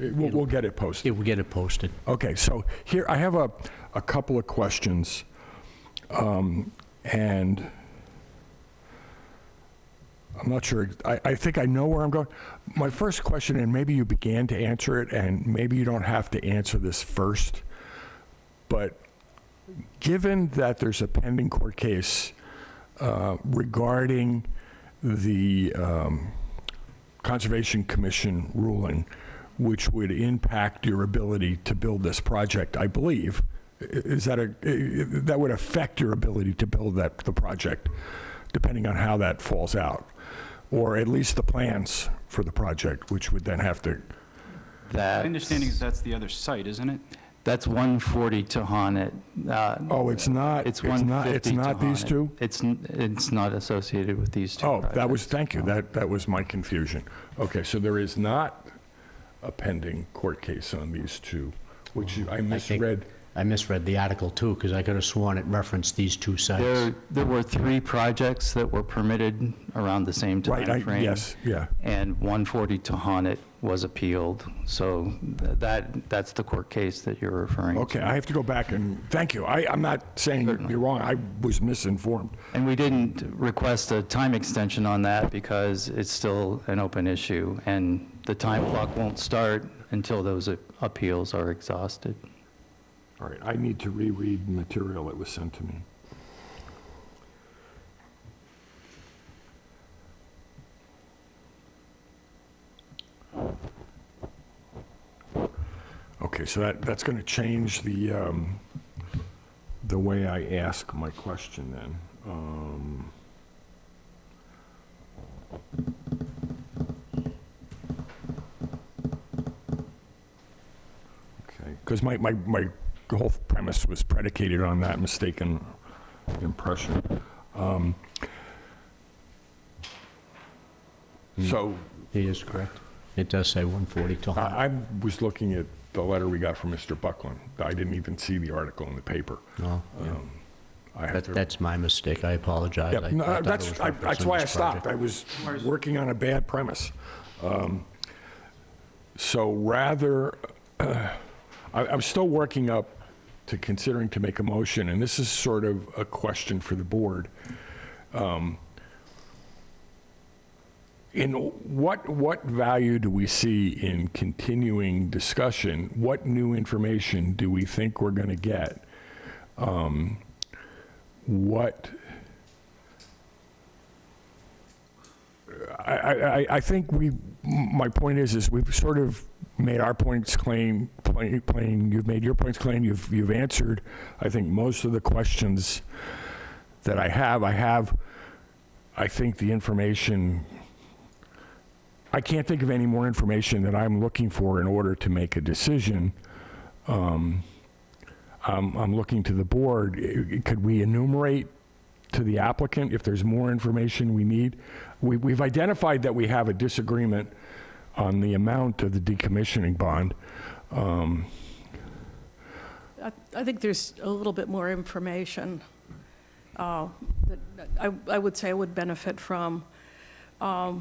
We'll get it posted. It will get it posted. Okay, so here, I have a couple of questions, and I'm not sure, I think I know where I'm going. My first question, and maybe you began to answer it, and maybe you don't have to answer this first, but given that there's a pending court case regarding the Conservation Commission ruling, which would impact your ability to build this project, I believe, that would affect your ability to build the project, depending on how that falls out, or at least the plans for the project, which would then have to. My understanding is that's the other site, isn't it? That's 140 Tohonet. Oh, it's not. It's It's 150 not these two. It's not associated with these two. Oh, projects. thank you. That was my confusion. Okay, so there is not a pending court case on these two, which I misread. I misread the article too, because I could have sworn it referenced these two sites. There were 3 projects that were permitted around the same time Right, frame. yes, yeah. And 140 Tohonet was appealed. So that's the court case that you're referring to. Okay, I have to go back and, thank you. I'm not saying Certainly. you're wrong. I was misinformed. And we didn't request a time extension on that because it's still an open issue. And the time clock won't start until those appeals are exhausted. All right, I need to reread the material that was sent to me. Okay, so that's going to change the way I ask my question then. Okay, because my whole premise was predicated on that mistaken impression. So He is correct. It does say 140 to 100. I was looking at the letter we got from Mr. Buckland. I didn't even see the article in the paper. No, yeah. I have to. That's my mistake. I apologize. Yeah, no, I thought it that's was that's referencing why I this stopped. project. I was working on a bad premise. So rather, I'm still working up to considering to make a motion, and this is sort of a question for the board. In what value do we see in continuing discussion? What new information do we think we're going to get? I think my point is we've sort of made our points plain, you've made your points plain, you've answered, I think, most of the questions that I have. I think the information, I can't think of any more information that I'm looking for in order to make a decision. I'm looking to the board. Could we enumerate to the applicant if there's more information we need? We've identified that we have a disagreement on the amount of the decommissioning bond. I think there's a little bit more information that I would say I would benefit from. So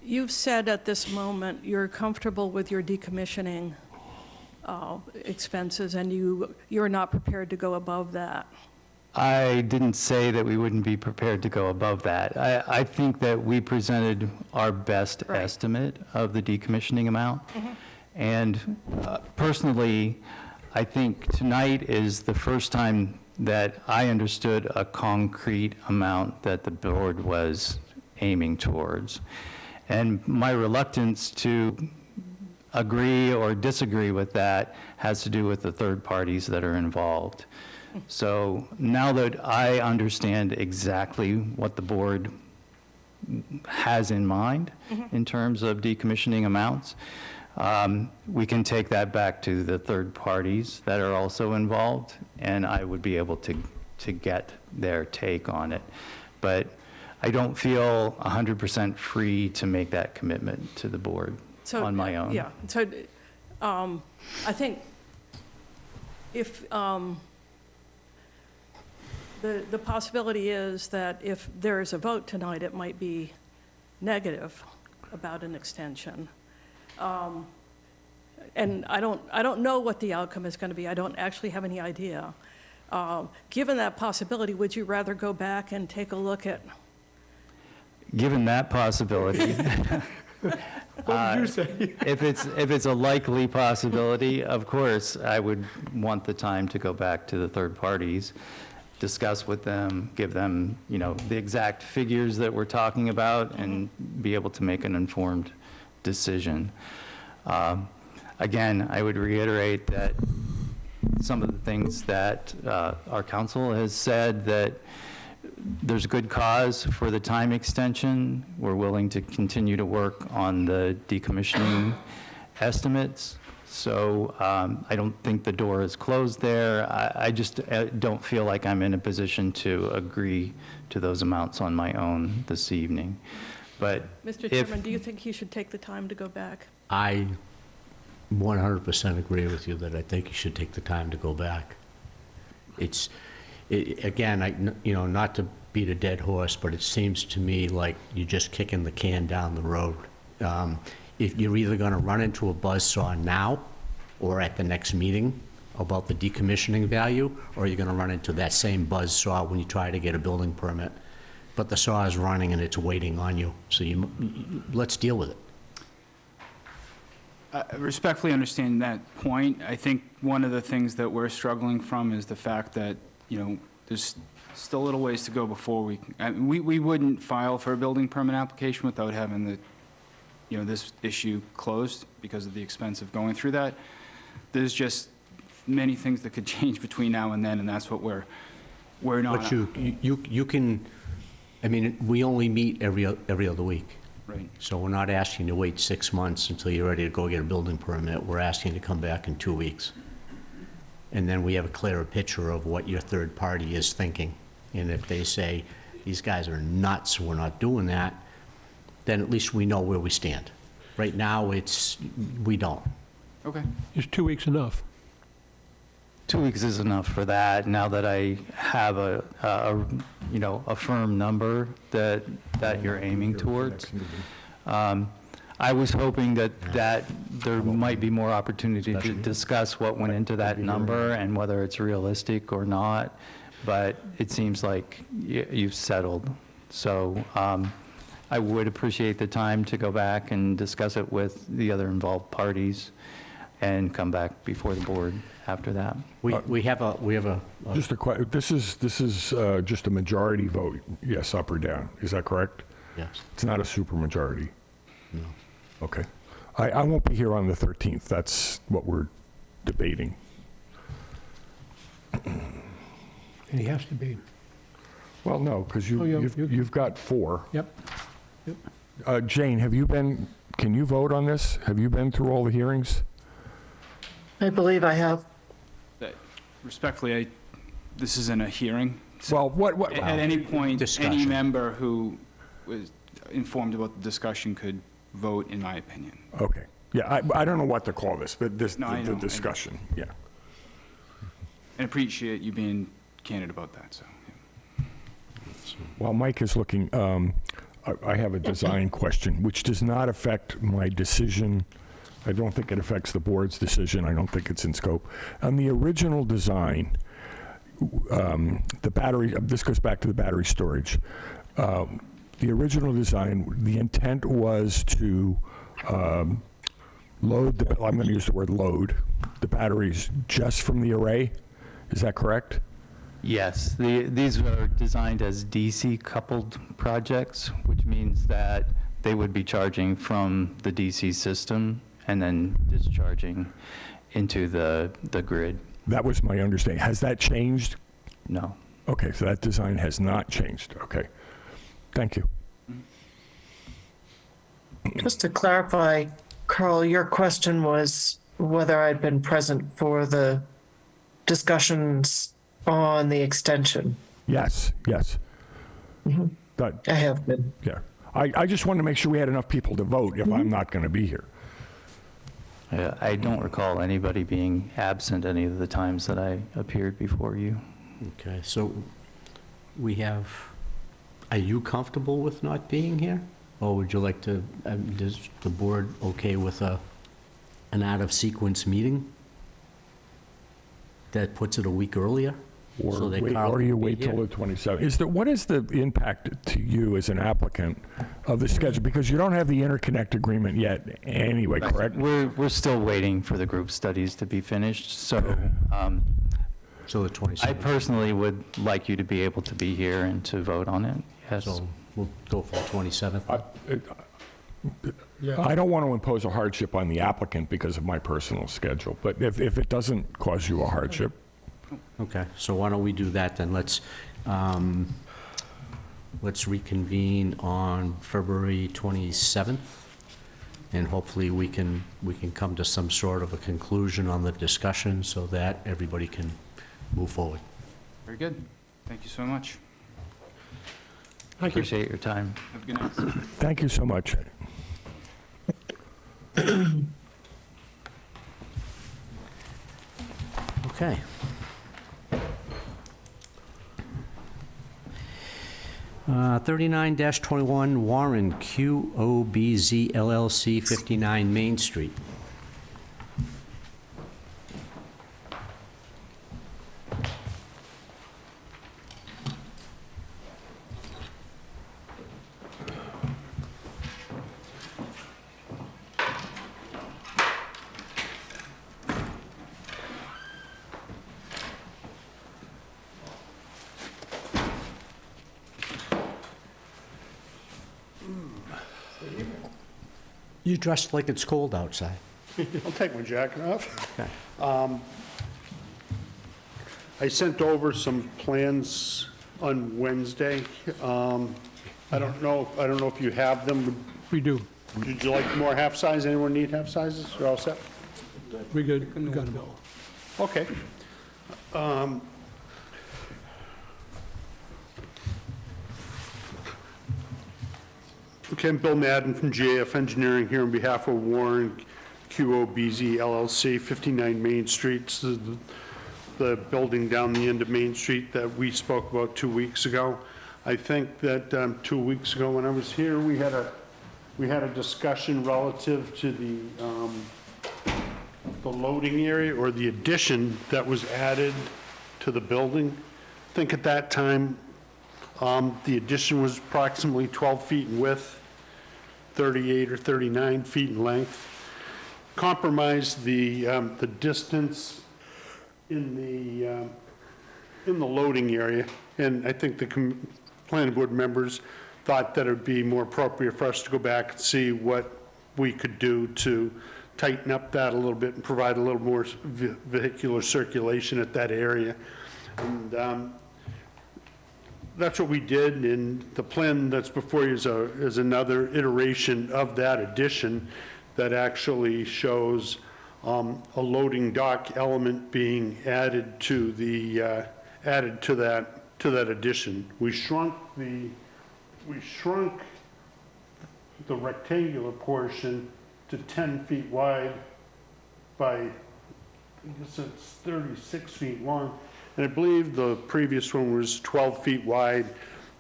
you've said at this moment you're comfortable with your decommissioning expenses, and you're not prepared to go above that. I didn't say that we wouldn't be prepared to go above that. I think that we presented our best Right. estimate of the decommissioning amount. And personally, I think tonight is the first time that I understood a concrete amount that the board was aiming towards. And my reluctance to agree or disagree with that has to do with the third parties that are involved. So now that I understand exactly what the board has in mind in terms of decommissioning amounts, we can take that back to the third parties that are also involved, and I would be able to get their take on it. But I don't feel 100% free to make that commitment to the board on my own. Yeah, so I think if the possibility is that if there is a vote tonight, it might be negative about an extension. And I don't know what the outcome is going to be. I don't actually have any idea. Given that possibility, would you rather go back and take a look at? Given that possibility, What did you say? if it's a likely possibility, of course, I would want the time to go back to the third parties, discuss with them, give them, the exact figures that we're talking about, and be able to make an informed decision. Again, I would reiterate that some of the things that our council has said, that there's a good cause for the time extension. We're willing to continue to work on the decommissioning estimates. So I don't think the door is closed there. I just don't feel like I'm in a position to agree to those amounts on my own this evening. But Mr. Chairman, do you think he should take the time to go back? I 100% agree with you that I think you should take the time to go back. Again, not to beat a dead horse, but it seems to me like you're just kicking the can down the road. If you're either going to run into a buzzsaw now or at the next meeting about the decommissioning value, or you're going to run into that same buzzsaw when you try to get a building permit. But the saw is running and it's waiting on you, so let's deal with it. Respectfully understanding that point, I think one of the things that we're struggling from is the fact that, there's still a little ways to go before we wouldn't file for a building permit application without having this issue closed because of the expense of going through that. There's just many things that could change between now and then, and that's what we're We're not. But you can, I mean, we only meet every other week. Right. So we're not asking to wait 6 months until you're ready to go get a building permit. We're asking to come back in 2 weeks. And then we have a clearer picture of what your third party is thinking. And if they say, these guys are nuts, we're not doing that, then at least we know where we stand. Right now, we don't. Okay. Is 2 weeks enough? 2 weeks is enough for that, now that I have a firm number that you're aiming towards. I was hoping that there might be more opportunity to discuss what went into that number and whether it's realistic or not, but it seems like you've settled. So I would appreciate the time to go back and discuss it with the other involved parties and come back before the board after that. We have a, Just this is just a majority vote, yes, up or down. Is that correct? yes, It's not a supermajority. no. Okay. I won't be here on the 13th. That's what we're debating. And he has to be. Well, no, because Oh, yeah, you've got 4. Yep. Jane, can you vote on this? Have you been through all the hearings? I believe I have. Respectfully, this isn't a hearing. Well, what? At any point, any Discussion. member who was informed about the discussion could vote, in my opinion. Okay. Yeah, I don't know what to call this, but No, I know, I the know. discussion, yeah. And appreciate you being candid about that, so. Yeah. While Mike is looking, I have a design question, which does not affect my decision. I don't think it affects the board's decision. I don't think it's in scope. On the original design, the battery, this goes back to the battery storage. The original design, the intent was to load, I'm going to use the word load, the batteries just from the array. Is that correct? Yes, these are designed as DC coupled projects, which means that they would be charging from the DC system and then discharging into the grid. That was my understanding. Has that changed? No. Okay, so that design has not changed. Okay. Thank you. Just to clarify, Carl, your question was whether I'd been present for the discussions on the extension. Yes, yes. That, I have been. yeah. I just wanted to make sure we had enough people to vote if I'm not going to be here. I don't recall anybody being absent any of the times that I appeared before you. Okay, so we have, are you comfortable with not being here? Or would you like to, is the board okay with an out-of-sequence meeting? That puts it a week earlier? So that Carl Or you can be wait till here? the 27th. What is the impact to you as an applicant of the schedule? Because you don't have the interconnect agreement yet anyway, correct? We're still waiting for the group studies to be finished, so So the 27th. I personally would like you to be able to be here and to vote on it, yes. So we'll go for the 27th. I don't want to impose a hardship on the applicant because of my personal schedule, but if it doesn't cause you a hardship, Okay, so why don't we do that then? Let's reconvene on February 27th, and hopefully we can come to some sort of a conclusion on the discussion so that everybody can move forward. Very good. Thank you so much. Thank you. Appreciate your time. Have a good night. thank you so much. Okay. Uh, 39-21 Warren, QOBZ LLC, 59 Main Street. You dressed like it's cold outside. I'll take my jacket off. Okay. I sent over some plans on Wednesday. I don't know if you have them. We do. Did you like more half-size? Anyone need half-sizes? You're all set? We good. We got them all. Okay. Okay, I'm Bill Madden from GAF Engineering here on behalf of Warren QOBZ LLC, 59 Main Street. This is the building down the end of Main Street that we spoke about 2 weeks ago. I think that 2 weeks ago when I was here, we had a discussion relative to the loading area or the addition that was added to the building. I think at that time, the addition was approximately 12 feet in width, 38 or 39 feet in length. Compromised the distance in the loading area, and I think the planning board members thought that it would be more appropriate for us to go back and see what we could do to tighten up that a little bit and provide a little more vehicular circulation at that area. And that's what we did, and the plan that's before you is another iteration of that addition that actually shows a loading dock element being added to the to that addition. We shrunk the rectangular portion to 10 feet wide by, I guess it's 36 feet long. And I believe the previous one was 12 feet wide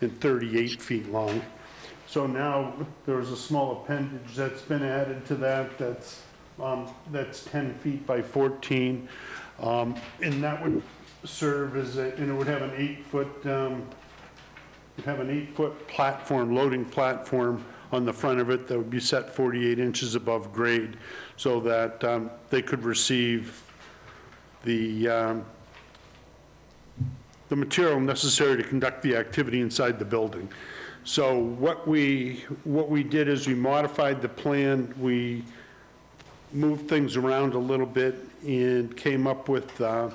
and 38 feet long. So now there's a small appendage that's been added to that that's 10 feet by 14. And that would serve as and it would have an 8-foot platform, loading platform on the front of it that would be set 48 inches above grade so that they could receive the material necessary to conduct the activity inside the building. So what we did is we modified the plan, we moved things around a little bit and came up with a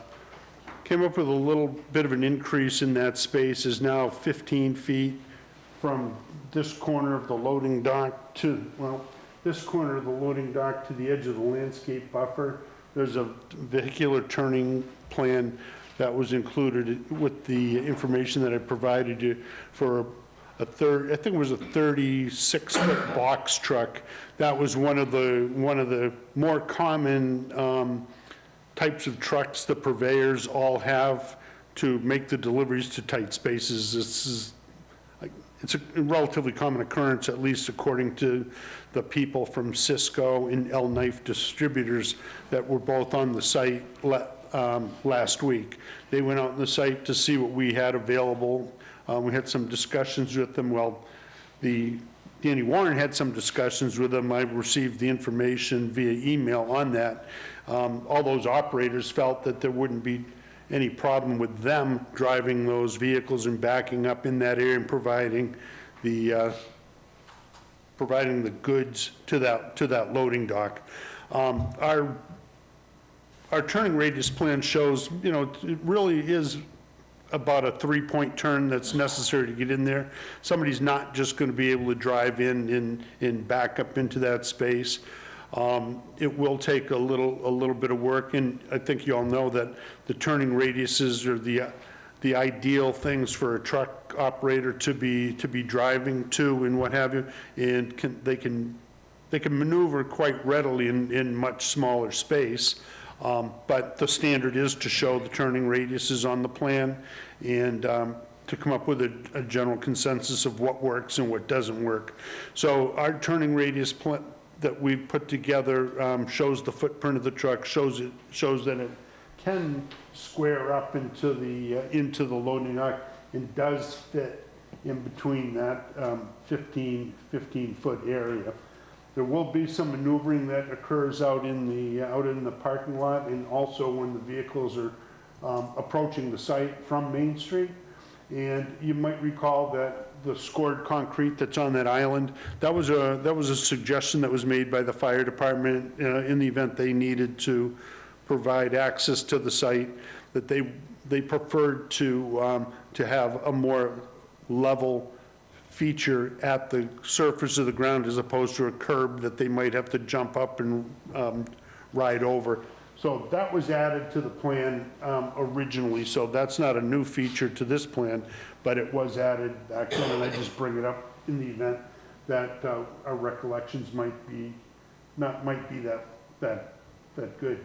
little bit of an increase in that space. Is now 15 feet from this corner of the loading dock to, well, this corner of the loading dock to the edge of the landscape buffer. There's a vehicular turning plan that was included with the information that I provided you for I think it was a 36-foot box truck. That was one of the more common types of trucks the purveyors all have to make the deliveries to tight spaces. It's a relatively common occurrence, at least according to the people from Cisco and El Knife Distributors that were both on the site last week. They went out on the site to see what we had available. We had some discussions with them. Well, Danny Warren had some discussions with them. I received the information via email on that. All those operators felt that there wouldn't be any problem with them driving those vehicles and backing up in that area and providing the goods to that loading dock. Our turning radius plan shows, you know, it really is about a 3-point turn that's necessary to get in there. Somebody's not just going to be able to drive in and back up into that space. It will take a little bit of work, and I think you all know that the turning radiuses are the ideal things for a truck operator to be driving to and what have you, and they can maneuver quite readily in much smaller space. But the standard is to show the turning radiuses on the plan and to come up with a general consensus of what works and what doesn't work. So our turning radius plan that we put together shows the footprint of the truck, shows that it can square up into the loading dock and does fit in between that 15-foot area. There will be some maneuvering that occurs out in the parking lot, and also when the vehicles are approaching the site from Main Street. And you might recall that the scored concrete that's on that island, that was a suggestion that was made by the fire department in the event they needed to provide access to the site, that they they preferred to have a more level feature at the surface of the ground as opposed to a curb that they might have to jump up and ride over. So that was added to the plan originally, so that's not a new feature to this plan, but it was added back then, and I just bring it up in the event that our recollections might be that good.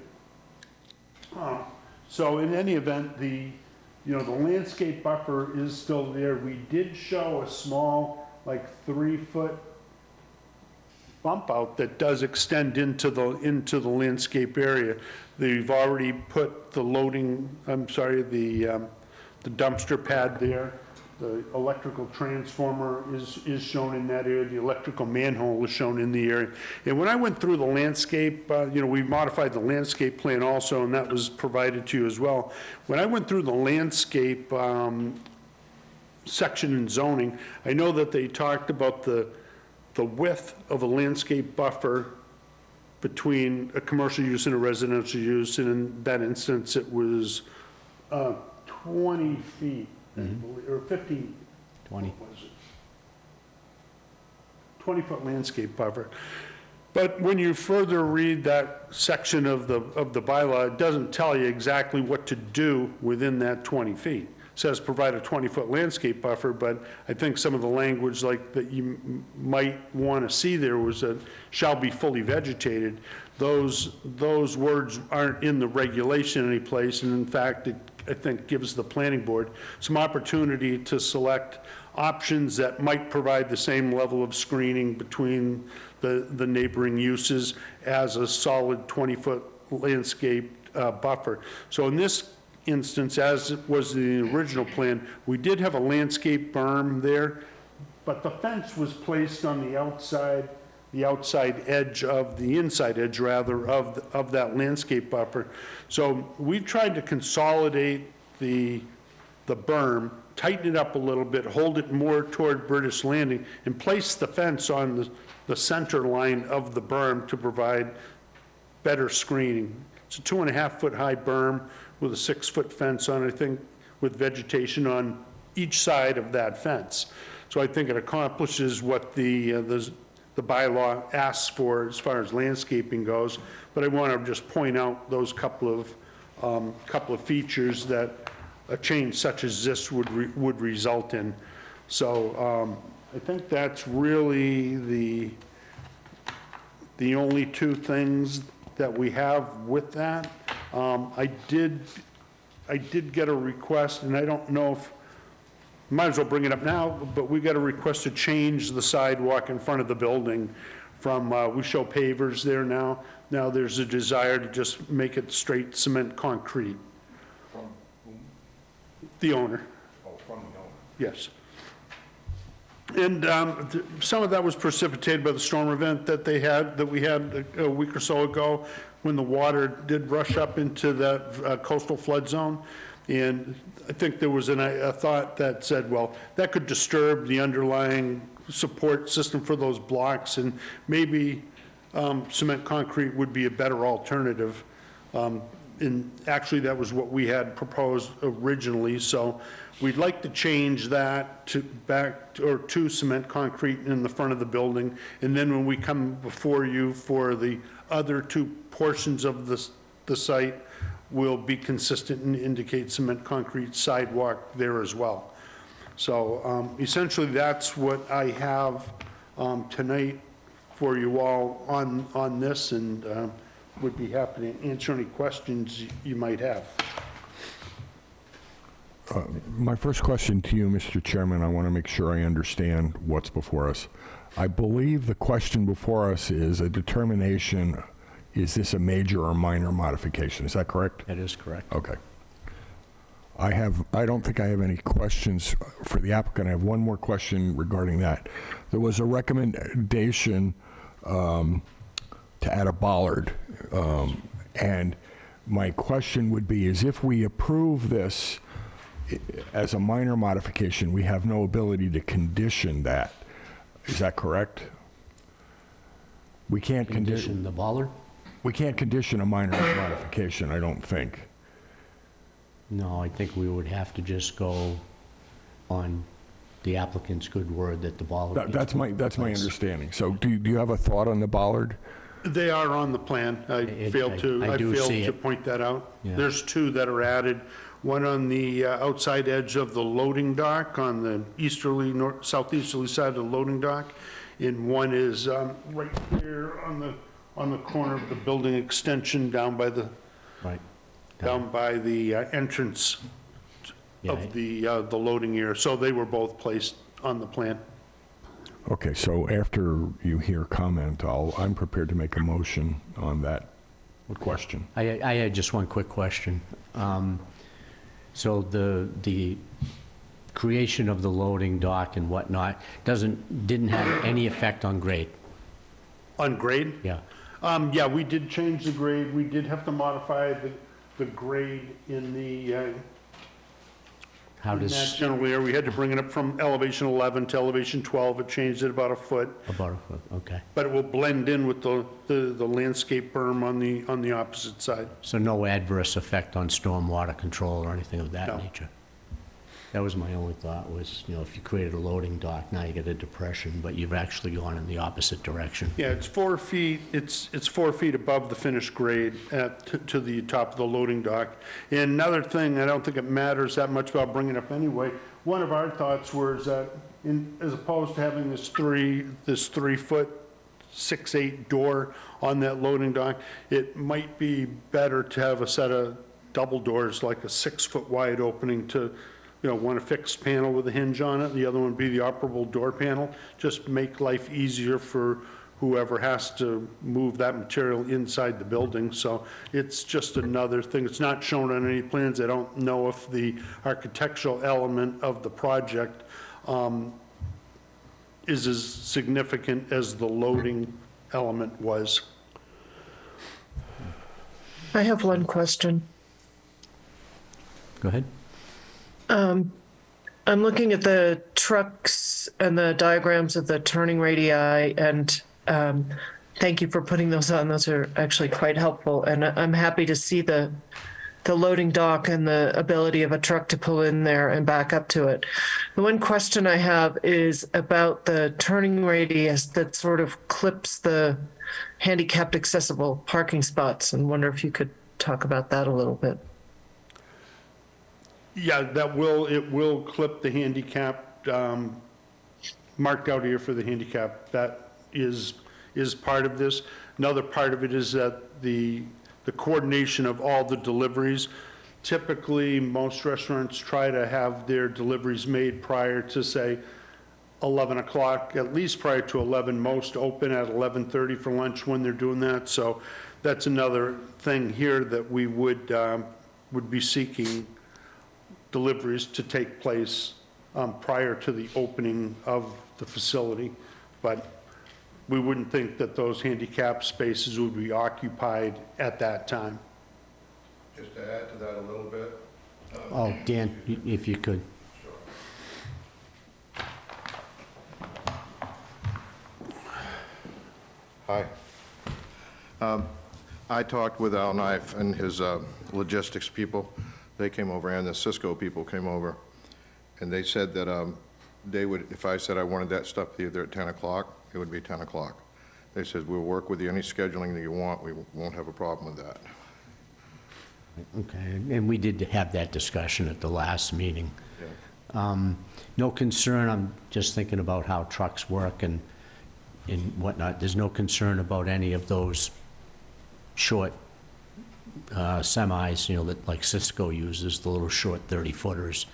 So in any event, the landscape buffer is still there. We did show a small, like 3-foot bump out that does extend into the landscape area. They've already put the the dumpster pad there. The electrical transformer is shown in that area. The electrical manhole is shown in the area. And when I went through the landscape, we modified the landscape plan also, and that was provided to you as well. When I went through the landscape section in zoning, I know that they talked about the width of a landscape buffer between a commercial use and a residential use, and in that instance, it was 20 feet. Or 15. 20. 20-foot landscape buffer. But when you further read that section of the bylaw, it doesn't tell you exactly what to do within that 20 feet. It says provide a 20-foot landscape buffer, but I think some of the language like that you might want to see there was a shall be fully vegetated. Those words aren't in the regulation any place, and in fact, I think gives the planning board some opportunity to select options that might provide the same level of screening between the neighboring uses as a solid 20-foot landscape buffer. So in this instance, as it was in the original plan, we did have a landscape berm there, but the fence was placed on the outside edge of the inside edge, rather, of that landscape buffer. So we've tried to consolidate the berm, tighten it up a little bit, hold it more toward British Landing, and place the fence on the center line of the berm to provide better screening. It's a 2.5-foot high berm with a 6-foot fence on it, I think, with vegetation on each side of that fence. So I think it accomplishes what the bylaw asks for as far as landscaping goes, but I want to just point out those couple of features that a change such as this would result in. So I think that's really the only two things that we have with that. I did get a request, and I don't know if, might as well bring it up now, but we got a request to change the sidewalk in front of the building from, we show pavers there now. Now there's a desire to just make it straight cement concrete. From whom? The owner, Oh, from the owner. yes. And some of that was precipitated by the storm event that we had a week or so ago, when the water did rush up into that coastal flood zone. And I think there was a thought that said, well, that could disturb the underlying support system for those blocks, and maybe cement concrete would be a better alternative. And actually, that was what we had proposed originally, so we'd like to change that to cement concrete in the front of the building, and then when we come before you for the other two portions of the site, will be consistent and indicate cement concrete sidewalk there as well. So essentially, that's what I have tonight for you all on this, and would be happy to answer any questions you might have. My first question to you, Mr. Chairman, I want to make sure I understand what's before us. I believe the question before us is a determination, is this a major or minor modification? Is that correct? That is correct. Okay. I don't think I have any questions for the applicant. I have one more question regarding that. There was a recommendation to add a bollard, and my question would be, is if we approve this as a minor modification, we have no ability to condition that. Is that correct? We can't Condition the bollard? We can't condition a minor modification, I don't think. No, I think we would have to just go on the applicant's good word that the bollard. That's my understanding. So do you have a thought on the bollard? They are on the plan. I failed see to it. point that out. Yeah. There's two that are added, one on the outside edge of the loading dock on the southeasterly side of the loading dock, and one is right here on the corner of the building extension down by the Right. entrance Yeah, of the loading area. So they were both placed on the plan. Okay, so after you hear comment, I'm prepared to make a motion on that question. I had just one quick question. So the creation of the loading dock and whatnot didn't have any effect on grade? On grade? Yeah. Yeah, we did change the grade. We did have to modify the grade in the How in that does, general area. We had to bring it up from elevation 11 to elevation 12. It changed it about a foot, about a foot, okay. but it will blend in with the landscape berm on the opposite side. So no adverse effect on stormwater control or anything of that No. nature? That was my only thought was, if you created a loading dock, now you get a depression, but you've actually gone in the opposite direction. Yeah, it's 4 feet, it's 4 feet above the finished grade to the top of the loading dock. And another thing, I don't think it matters that much, but I'll bring it up anyway. One of our thoughts was that as opposed to having this 3-foot, 6'8" door on that loading dock, it might be better to have a set of double doors, like a 6-foot wide opening to, one a fixed panel with a hinge on it, the other one be the operable door panel. Just make life easier for whoever has to move that material inside the building. So it's just another thing. It's not shown on any plans. I don't know if the architectural element of the project is as significant as the loading element was. I have one question. Go ahead. I'm looking at the trucks and the diagrams of the turning radii, and thank you for putting those on. Those are actually quite helpful, and I'm happy to see the loading dock and the ability of a truck to pull in there and back up to it. The one question I have is about the turning radius that sort of clips the handicapped accessible parking spots, and wonder if you could talk about that a little bit. Yeah, it will clip the handicap, marked out here for the handicap. That is part of this. Another part of it is that the coordination of all the deliveries. Typically, most restaurants try to have their deliveries made prior to, say, 11 o'clock, at least prior to 11. Most open at 11:30 for lunch when they're doing that. So that's another thing here that we would be seeking deliveries to take place prior to the opening of the facility. But we wouldn't think that those handicap spaces would be occupied at that time. Just to add to that a little bit. Oh, Dan, if you could. Hi. I talked with Al Knife and his logistics people. They came over, and the Cisco people came over, and they said that they would, if I said I wanted that stuff either at 10 o'clock, it would be 10 o'clock. They said, we'll work with you, any scheduling that you want, we won't have a problem with that. Okay, and we did have that discussion at the last meeting. Yeah. No concern, I'm just thinking about how trucks work and whatnot. There's no concern about any of those short semis, that like Cisco uses, the little short 30-footers,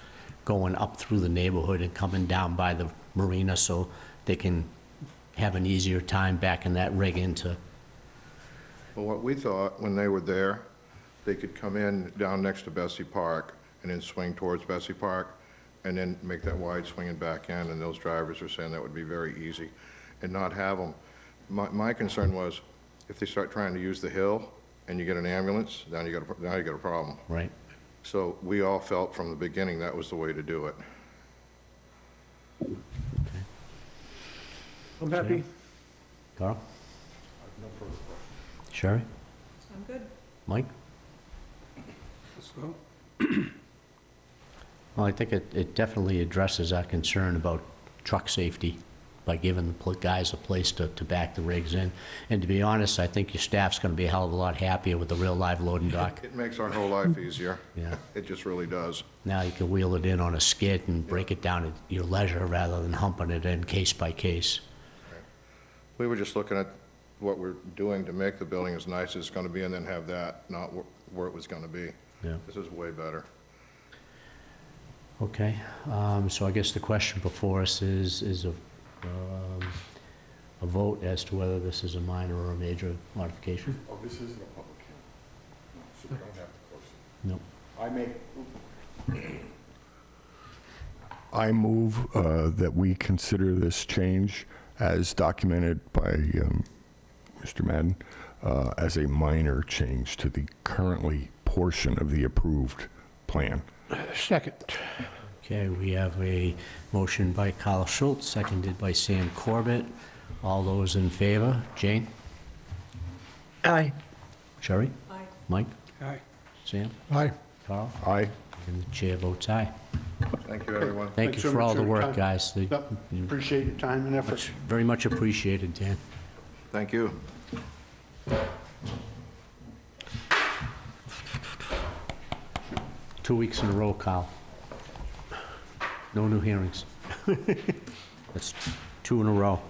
going up through the neighborhood and coming down by the marina so they can have an easier time backing that rig into. Well, what we thought, when they were there, they could come in down next to Bessie Park and then swing towards Bessie Park and then make that wide swing and back in, and those drivers were saying that would be very easy and not have them. My concern was if they start trying to use the hill and you get an ambulance, now you got a problem. Right. So we all felt from the beginning that was the way to do it. I'm happy. Carl? Sherry? I'm good. Mike? Let's go. Well, I think it definitely addresses our concern about truck safety by giving the guys a place to back the rigs in. And to be honest, I think your staff's going to be a hell of a lot happier with the real live loading dock. It makes our whole life easier. Yeah. It just really does. Now you can wheel it in on a skid and break it down at your leisure rather than humping it in case by case. We were just looking at what we're doing to make the building as nice as it's going to be, and then have that not where it was going to be. Yeah. This is way better. Okay, so I guess the question before us is a vote as to whether this is a minor or a major modification? Oh, this isn't a public hearing, so we don't have to close it. No. I move that we consider this change as documented by Mr. Madden as a minor change to the currently portion of the approved plan. Second. Okay, we have a motion by Carl Schultz, seconded by Sam Corbett. All those in favor? Jane? Aye. Sherry? Aye. Mike? Aye. Sam? Aye. Carl? Aye. And the chair votes aye. Thank you, everyone. Thank you Thanks so for much all for the your work, time. guys. Yep, appreciate your time and effort. Very much appreciated, Dan. Thank you. 2 weeks in a row, Carl. No new hearings. That's 2 in a row.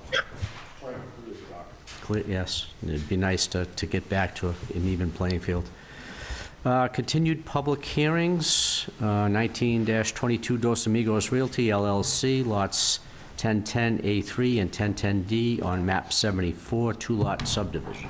Clear, yes, it'd be nice to get back to an even playing field. Continued public hearings, 19-22 Dos Amigos Realty LLC, lots 1010A3 and 1010D on map 74, two-lot subdivision.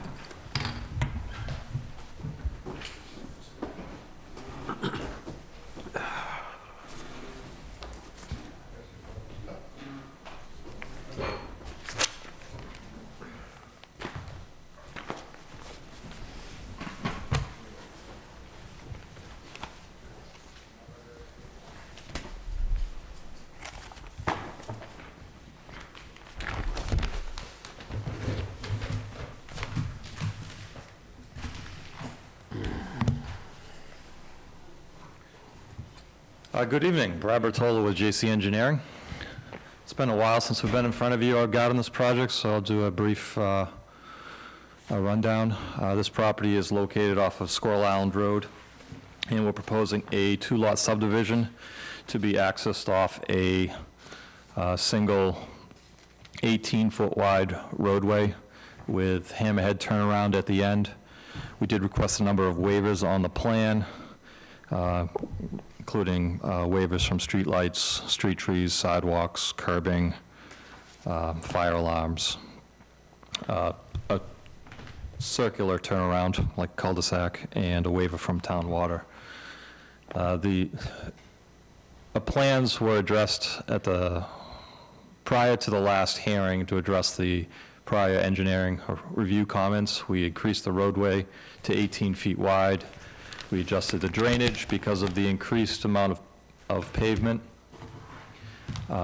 Good evening, Brad Bertola with JC Engineering. It's been a while since we've been in front of you or got on this project, so I'll do a brief rundown. This property is located off of Squirrel Island Road, and we're proposing a 2-lot subdivision to be accessed off a single 18-foot wide roadway with hammerhead turnaround at the end. We did request a number of waivers on the plan, including waivers from streetlights, street trees, sidewalks, curbing, fire alarms, a circular turnaround like cul-de-sac, and a waiver from town water. The plans were addressed at prior to the last hearing to address the prior engineering review comments. We increased the roadway to 18 feet wide. We adjusted the drainage because of the increased amount of pavement.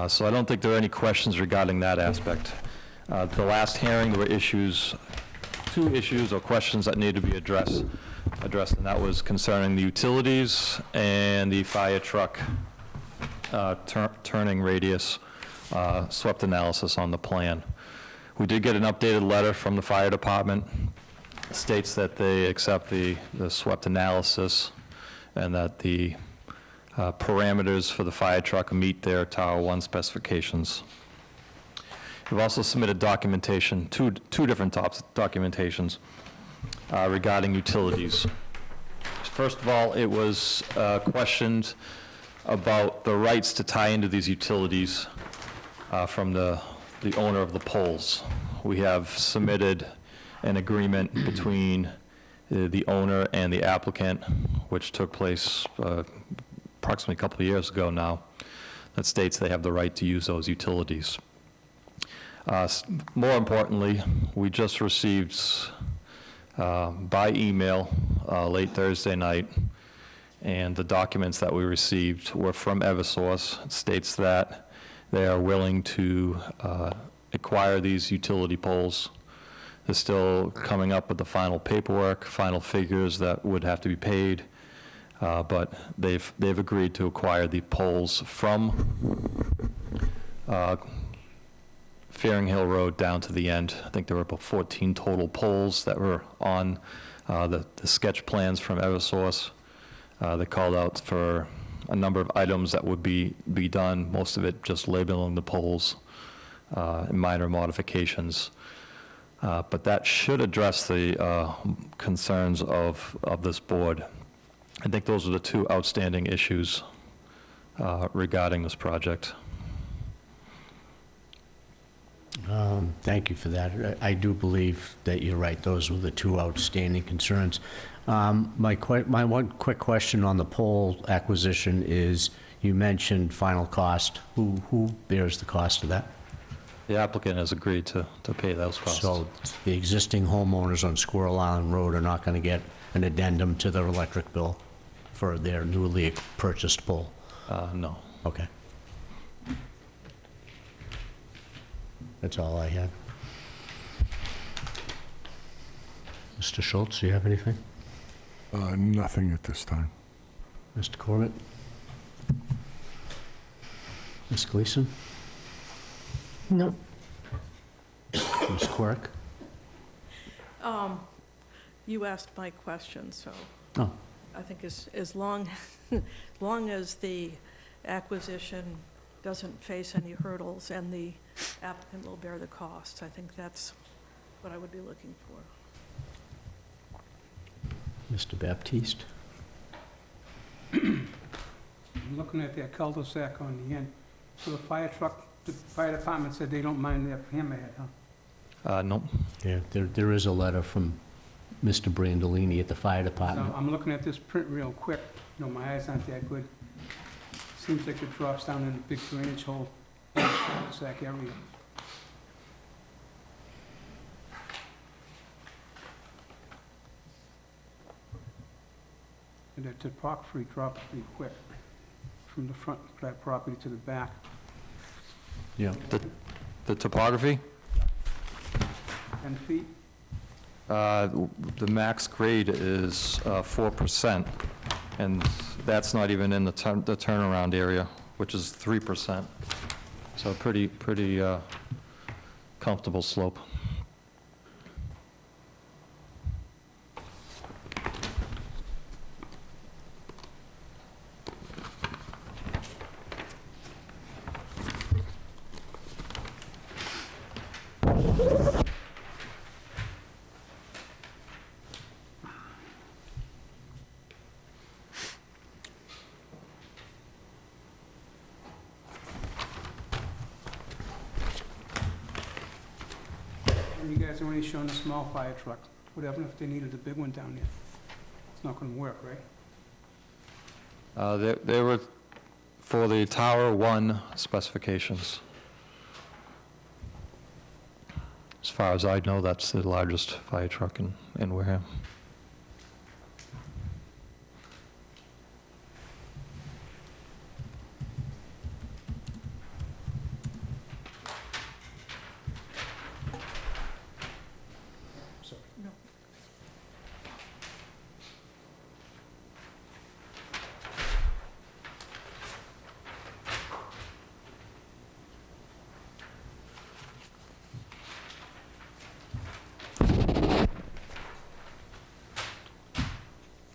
So I don't think there are any questions regarding that aspect. The last hearing, there were two issues or questions that needed to be addressed, and that was concerning the utilities and the fire truck turning radius swept analysis on the plan. We did get an updated letter from the fire department. States that they accept the swept analysis and that the parameters for the fire truck meet their Tower 1 specifications. We've also submitted documentation, two different documentations regarding utilities. First of all, it was questioned about the rights to tie into these utilities from the owner of the poles. We have submitted an agreement between the owner and the applicant, which took place approximately a couple of years ago now, that states they have the right to use those utilities. More importantly, we just received by email late Thursday night, and the documents that we received were from Eversource. It states that they are willing to acquire these utility poles. They're still coming up with the final paperwork, final figures that would have to be paid. but they've agreed to acquire the poles from Fairing Hill Road down to the end. I think there were about 14 total poles that were on the sketch plans from Eversource. They called out for a number of items that would be done, most of it just labeling the poles and minor modifications. But that should address the concerns of this board. I think those are the two outstanding issues regarding this project. Thank you for that. I do believe that you're right. Those were the two outstanding concerns. My one quick question on the pole acquisition is, you mentioned final cost. Who bears the cost of that? The applicant has agreed to pay those costs. So the existing homeowners on Squirrel Island Road are not going to get an addendum to their electric bill for their newly purchased pole? No. Okay. That's all I had. Mr. Schultz, do you have anything? Nothing at this time. Mr. Corbett? Ms. Gleason? No. Ms. Quirk? You asked my question, so Oh, I think as long as the acquisition doesn't face any hurdles and the applicant will bear the costs, I think that's what I would be looking for. Mr. Baptiste? I'm looking at that cul-de-sac on the end. So the fire truck, the fire department said they don't mind that hammerhead, huh? No. Yeah, there is a letter from Mr. Brandolini at the fire So department. I'm looking at this print real quick. You know, my eyes aren't that good. Seems like it drops down in a big drainage hole in the cul-de-sac area. And the topography drops pretty quick from the front of that property to the back. Yeah. The topography? 10 feet? The max grade is 4%, and that's not even in the turnaround area, which is 3%. So pretty comfortable slope. And you guys are only showing a small fire truck. What happened if they needed a big one down there? It's not gonna work, right? They were for the Tower 1 specifications. As far as I know, that's the largest fire truck in Wareham. Sorry. No.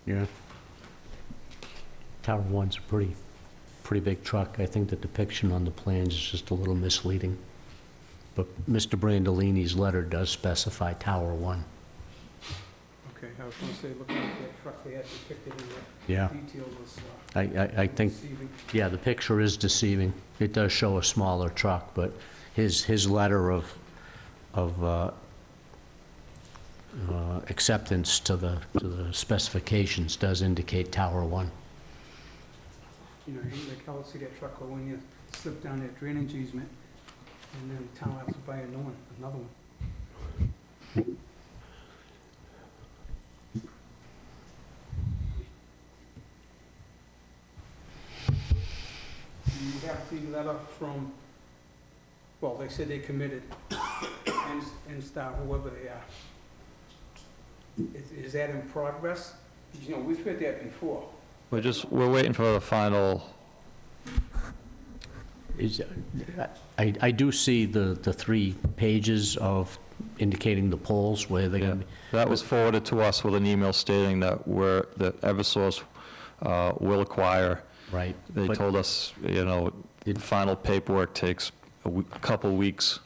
Yeah. Tower One's a pretty big truck. I think the depiction on the plans is just a little misleading. But Mr. Brandolini's letter does specify Tower One. Okay, I was gonna say, looking at that truck they had depicted in Yeah. the detail was I think, deceiving. yeah, the picture is deceiving. It does show a smaller truck, but his letter of acceptance to the specifications does indicate Tower One. You know, like how I see that truck go when you slip down that drainage easement, and then the town has to buy a new one, another one. You have the letter from, well, they said they committed, and start whoever they are. Is that in progress? You know, we've heard that before. We're waiting for the final, I do see the 3 pages of indicating the poles where they're going to be. that was forwarded to us with an email stating that that Eversource will acquire. Right. They but- told us, the final paperwork takes a couple weeks,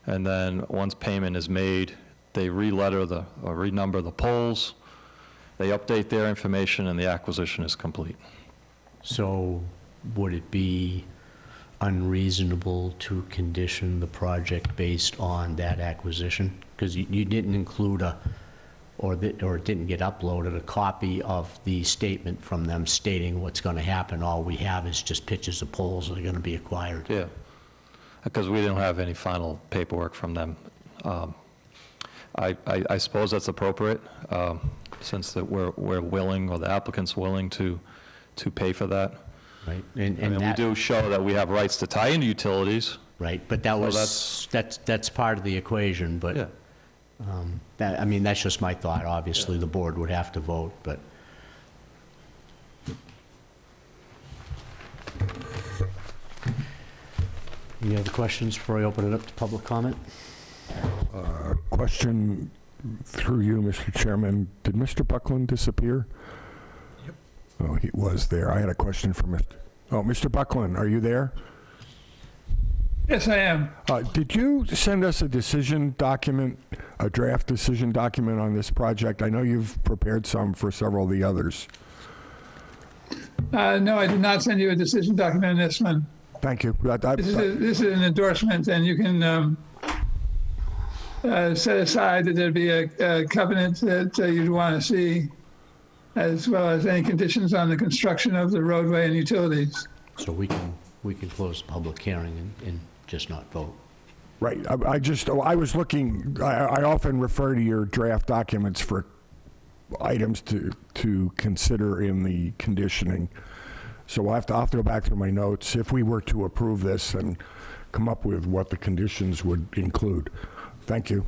and then once payment is made, they renumber the poles, they update their information, and the acquisition is complete. So would it be unreasonable to condition the project based on that acquisition? Because you didn't include or it didn't get uploaded, a copy of the statement from them stating what's going to happen. All we have is just pictures of poles that are going to be acquired. Yeah, because we didn't have any final paperwork from them. I suppose that's appropriate, since that we're willing, or the applicant's willing to pay for that. Right. I mean, we do show that we have rights to tie into utilities. Right, but that So was, that's part of the equation, but, Yeah. that's just my thought. Obviously, the board would have to vote, but. Any other questions before I open it up to public comment? Question through you, Mr. Chairman. Did Mr. Buckland disappear? Yep. Oh, he was there. I had a question for Mr. Buckland, are you there? Yes, I am. Did you send us a decision document, a draft decision document on this project? I know you've prepared some for several of the others. No, I did not send you a decision document on this one. Thank you. This is an endorsement, and you can set aside that there'd be a covenant that you'd want to see, as well as any conditions on the construction of the roadway and utilities. So we can close the public hearing and just not vote. Right. I was looking, I often refer to your draft documents for items to consider in the conditioning. So I'll have to go back through my notes if we were to approve this and come up with what the conditions would include. Thank you.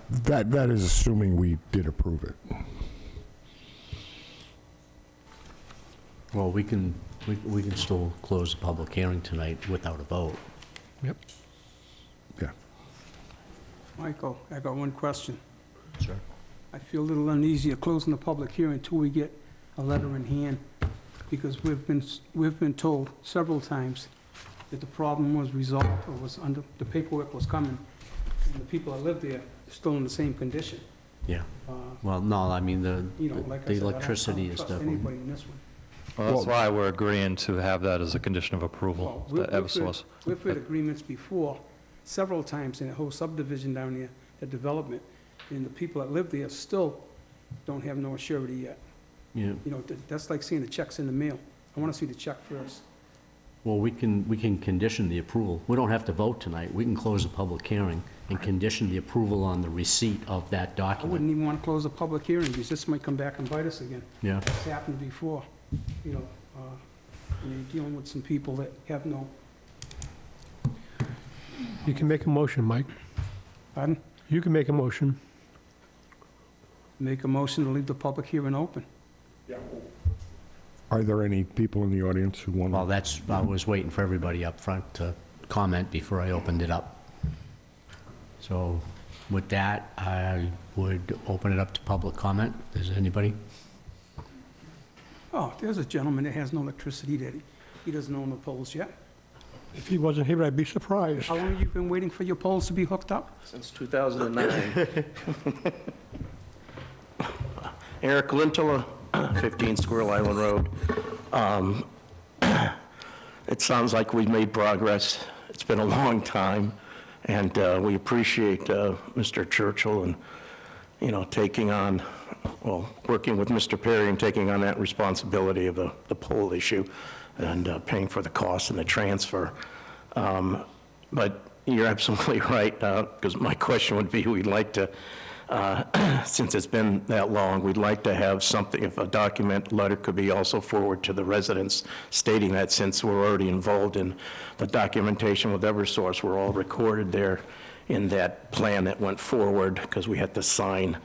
That is assuming we did approve it. Well, we can still close the public hearing tonight without a vote. Yep. Yeah. Michael, I got one question. Sure. I feel a little uneasy at closing the public hearing until we get a letter in hand, because we've been told several times that the problem was resolved, or the paperwork was coming, and the people that live there are still in the same condition. Yeah. Well, no, I mean, Like I the said, I don't electricity is trust definitely. anybody in this one. Well, that's why we're agreeing to have that as a condition of approval, Well, the Eversource. We've had agreements before, several times, in a whole subdivision down there, the development, and the people that live there still don't have no surety yet. Yeah. That's like seeing the checks in the mail. I want to see the check first. Well, we can condition the approval. We don't have to vote tonight. We can close the public hearing and condition the approval on the receipt of that I document. wouldn't even want to close the public hearing, because this might come back and bite us again. Yeah. It's happened before, and you're dealing with some people that have no, You can make a motion, Mike. pardon? You can make a motion. Make a motion to leave the public hearing open. Are there any people in the audience who want Well, to? I was waiting for everybody up front to comment before I opened it up. So with that, I would open it up to public comment. Is there anybody? Oh, there's a gentleman that has no electricity that he doesn't own the poles yet. If he wasn't here, I'd be surprised. How long have you been waiting for your poles to be hooked up? Since 2009. Eric Lintola, 15 Squirrel Island Road. It sounds like we've made progress. It's been a long time, and we appreciate Mr. Churchill and, taking on, working with Mr. Perry and taking on that responsibility of the pole issue and paying for the cost and the transfer. But you're absolutely right, because my question would be, we'd like to, since it's been that long, we'd like to have something, if a document letter could be also forwarded to the residents stating that, since we're already involved in the documentation with Eversource, we're all recorded there in that plan that went forward, because we had to sign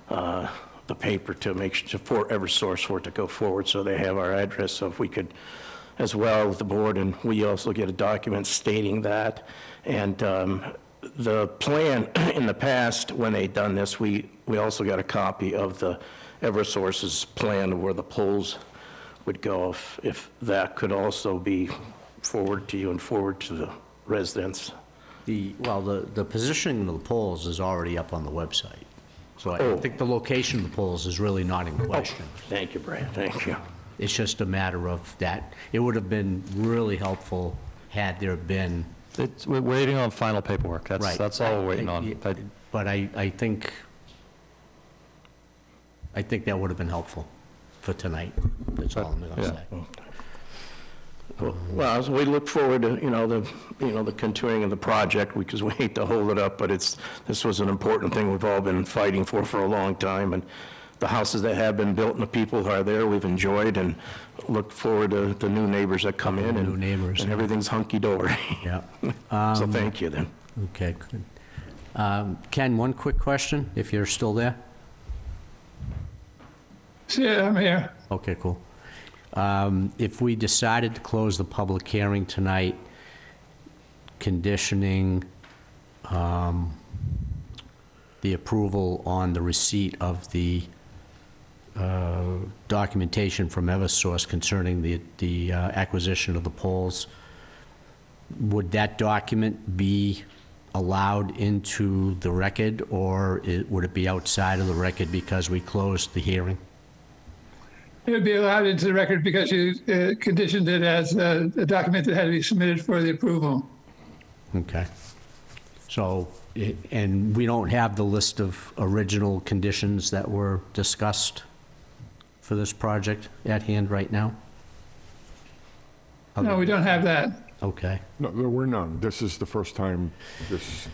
the paper to make sure for Eversource for it to go forward, so they have our address. So if we could, as well with the board, and we also get a document stating that. And the plan in the past, when they done this, we also got a copy of the Eversource's plan of where the poles would go, if that could also be forwarded to you and forward to the residents. Well, the positioning of the poles is already up on the website. So I think the location of the poles is really not in question. Thank you, Brad, thank you. It's just a matter of that. It would have been really helpful had there been. We're waiting on final paperwork. Right. That's all we're waiting on. But I think that would have been helpful for tonight. That's all I'm going to Yeah. say. Well, as we look forward to, the continuing of the project, because we hate to hold it up, but this was an important thing we've all been fighting for a long time, and the houses that have been built and the people who are there, we've enjoyed, and look forward to the new neighbors that come in, New neighbors. and everything's hunky-dory. Yeah. So thank you, then. Okay, good. Ken, one quick question, if you're still there? Yeah, I'm here. Okay, cool. If we decided to close the public hearing tonight, conditioning the approval on the receipt of the documentation from Eversource concerning the acquisition of the poles, would that document be allowed into the record, or would it be outside of the record because we closed the hearing? It would be allowed into the record because you conditioned it as a document that had to be submitted for the approval. Okay. So, and we don't have the list of original conditions that were discussed for this project at hand right now? No, we don't have that. Okay. No, there were none. This is the first time this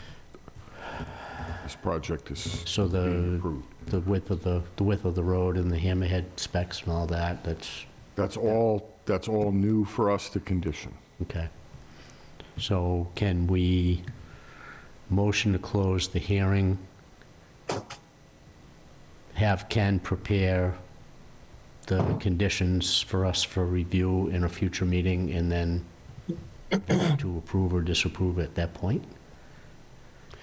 project is So being approved. the width of the road and the hammerhead specs and all that, That's all new for us to condition. okay. So can we motion to close the hearing, have Ken prepare the conditions for us for review in a future meeting, and then to approve or disapprove at that point?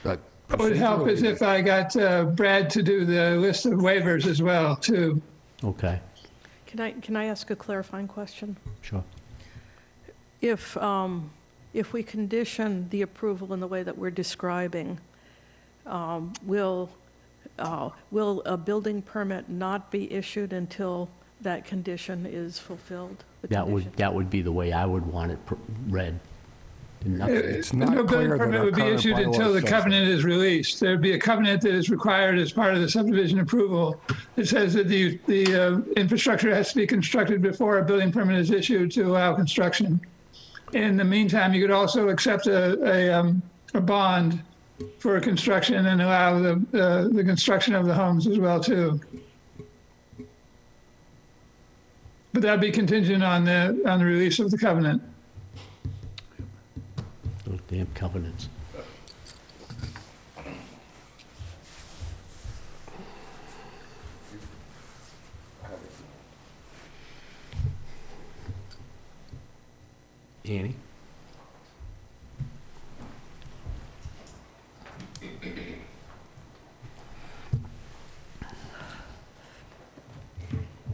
That What would help is if I got Brad to do the list of waivers as well, too. Okay, Can I ask a clarifying question? sure. If we condition the approval in the way that we're describing, will a building permit not be issued until that condition is fulfilled? the condition? That would be the way I would want it read. It's No not building clear that permit our would be current issued bylaw until the says covenant is released. There'd be a covenant that is required as part of the subdivision approval. It says that the infrastructure has to be constructed before a building permit is issued to allow construction. In the meantime, you could also accept a bond for construction and allow the construction of the homes as well, too. But that'd be contingent on the release of the covenant. Those damn covenants. Annie?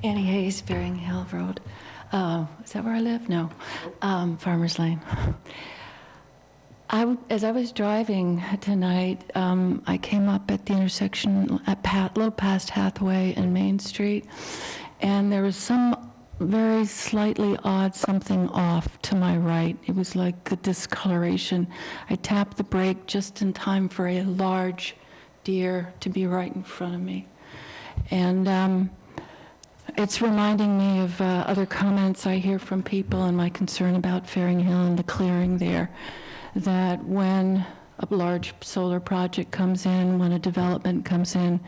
Annie Hayes, Bering Hill Road. Is that where I live? No. Farmers Lane. As I was driving tonight, I came up at the intersection at a little past Hathaway and Main Street, and there was some very slightly odd something off to my right. It was like a discoloration. I tapped the brake just in time for a large deer to be right in front of me. And it's reminding me of other comments I hear from people and my concern about Faring Hill and the clearing there, that when a large solar project comes in, when a development comes in,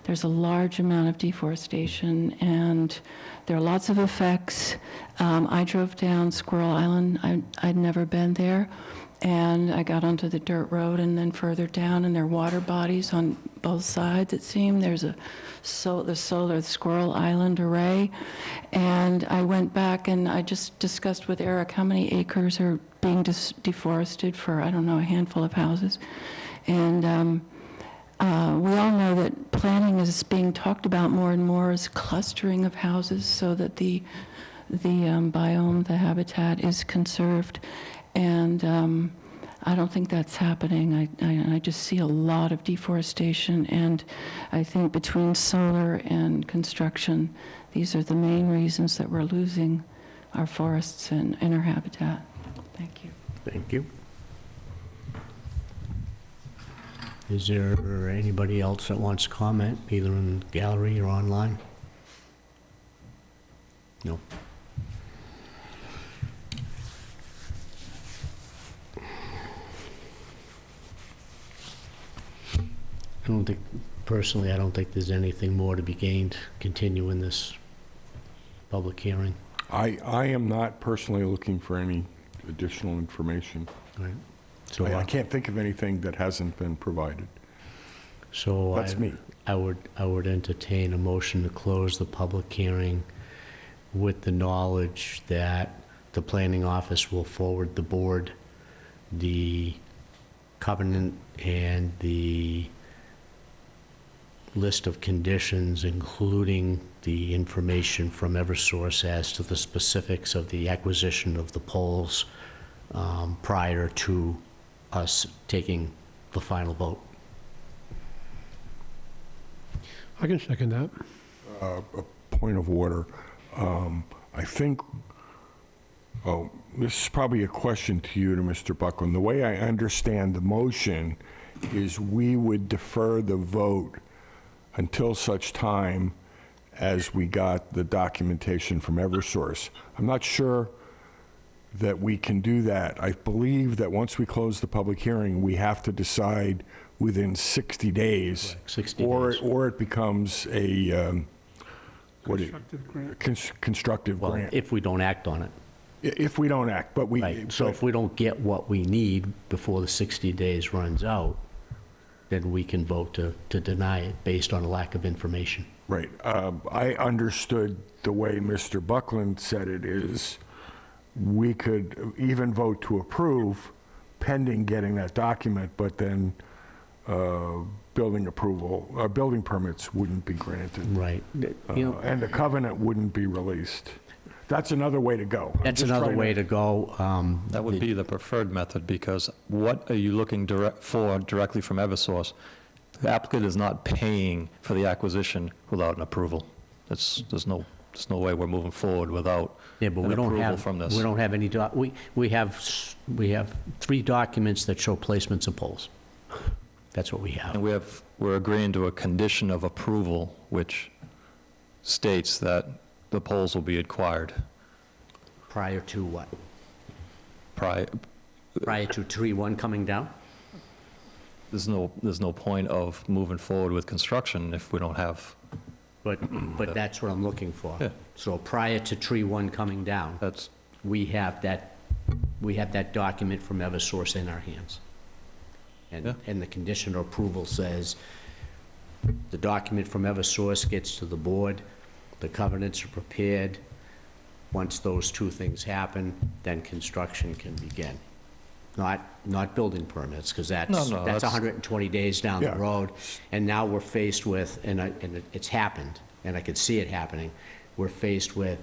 there's a large amount of deforestation, and there are lots of effects. I drove down Squirrel Island. I'd never been there, and I got onto the dirt road, and then further down, and there are water bodies on both sides, it seemed. There's the solar Squirrel Island array, and I went back and I just discussed with Eric how many acres are being deforested for, I don't know, a handful of houses. And we all know that planning is being talked about more and more as clustering of houses so that the biome, the habitat is conserved. And I don't think that's happening. I just see a lot of deforestation, and I think between solar and construction, these are the main reasons that we're losing our forests and our habitat. Thank you. Thank you. Is there anybody else that wants to comment, either in the gallery or online? No. Personally, I don't think there's anything more to be gained continuing this public hearing. I am not personally looking for any additional information. Right. So I can't think of anything that hasn't been provided. So That's me. I would entertain a motion to close the public hearing with the knowledge that the planning office will forward the board the covenant and the list of conditions, including the information from Eversource as to the specifics of the acquisition of the poles prior to us taking the final vote. I can second that. A point of order. I think, this is probably a question to you, to Mr. Buckland. The way I understand the motion is we would defer the vote until such time as we got the documentation from Eversource. I'm not sure that we can do that. I believe that once we close the public hearing, we have to decide within 60 days. Correct, 60 days. Or it becomes a, Constructive grant. constructive Well, grant. if we don't act on it. If we don't act, but we. Right, so if we don't get what we need before the 60 days runs out, then we can vote to deny it based on a lack of information. Right. I understood the way Mr. Buckland said it is, we could even vote to approve pending getting that document, but then building approval, building permits wouldn't be granted. Right. You know, And the covenant wouldn't be released. That's another way to go. that's another way to go. That would be the preferred method, because what are you looking for directly from Eversource? The applicant is not paying for the acquisition without an approval. There's no way we're moving forward without Yeah, but an we don't approval have, from this. we don't have any, we have 3 documents that show placements of poles. That's what we have. And we're agreeing to a condition of approval, which states that the poles will be acquired Prior to what? prior. Prior to tree 1 coming down? There's no point of moving forward with construction if we don't have, But that's what I'm looking for. Yeah. So prior to tree 1 coming down, that's, we have that document from Eversource in our hands. Yeah. And the condition of approval says, the document from Eversource gets to the board, the covenants are prepared. Once those 2 things happen, then construction can begin. Not building permits, because that's No, that's- 120 days down the Yeah. road. And now we're faced with, and it's happened, and I could see it happening, we're faced with,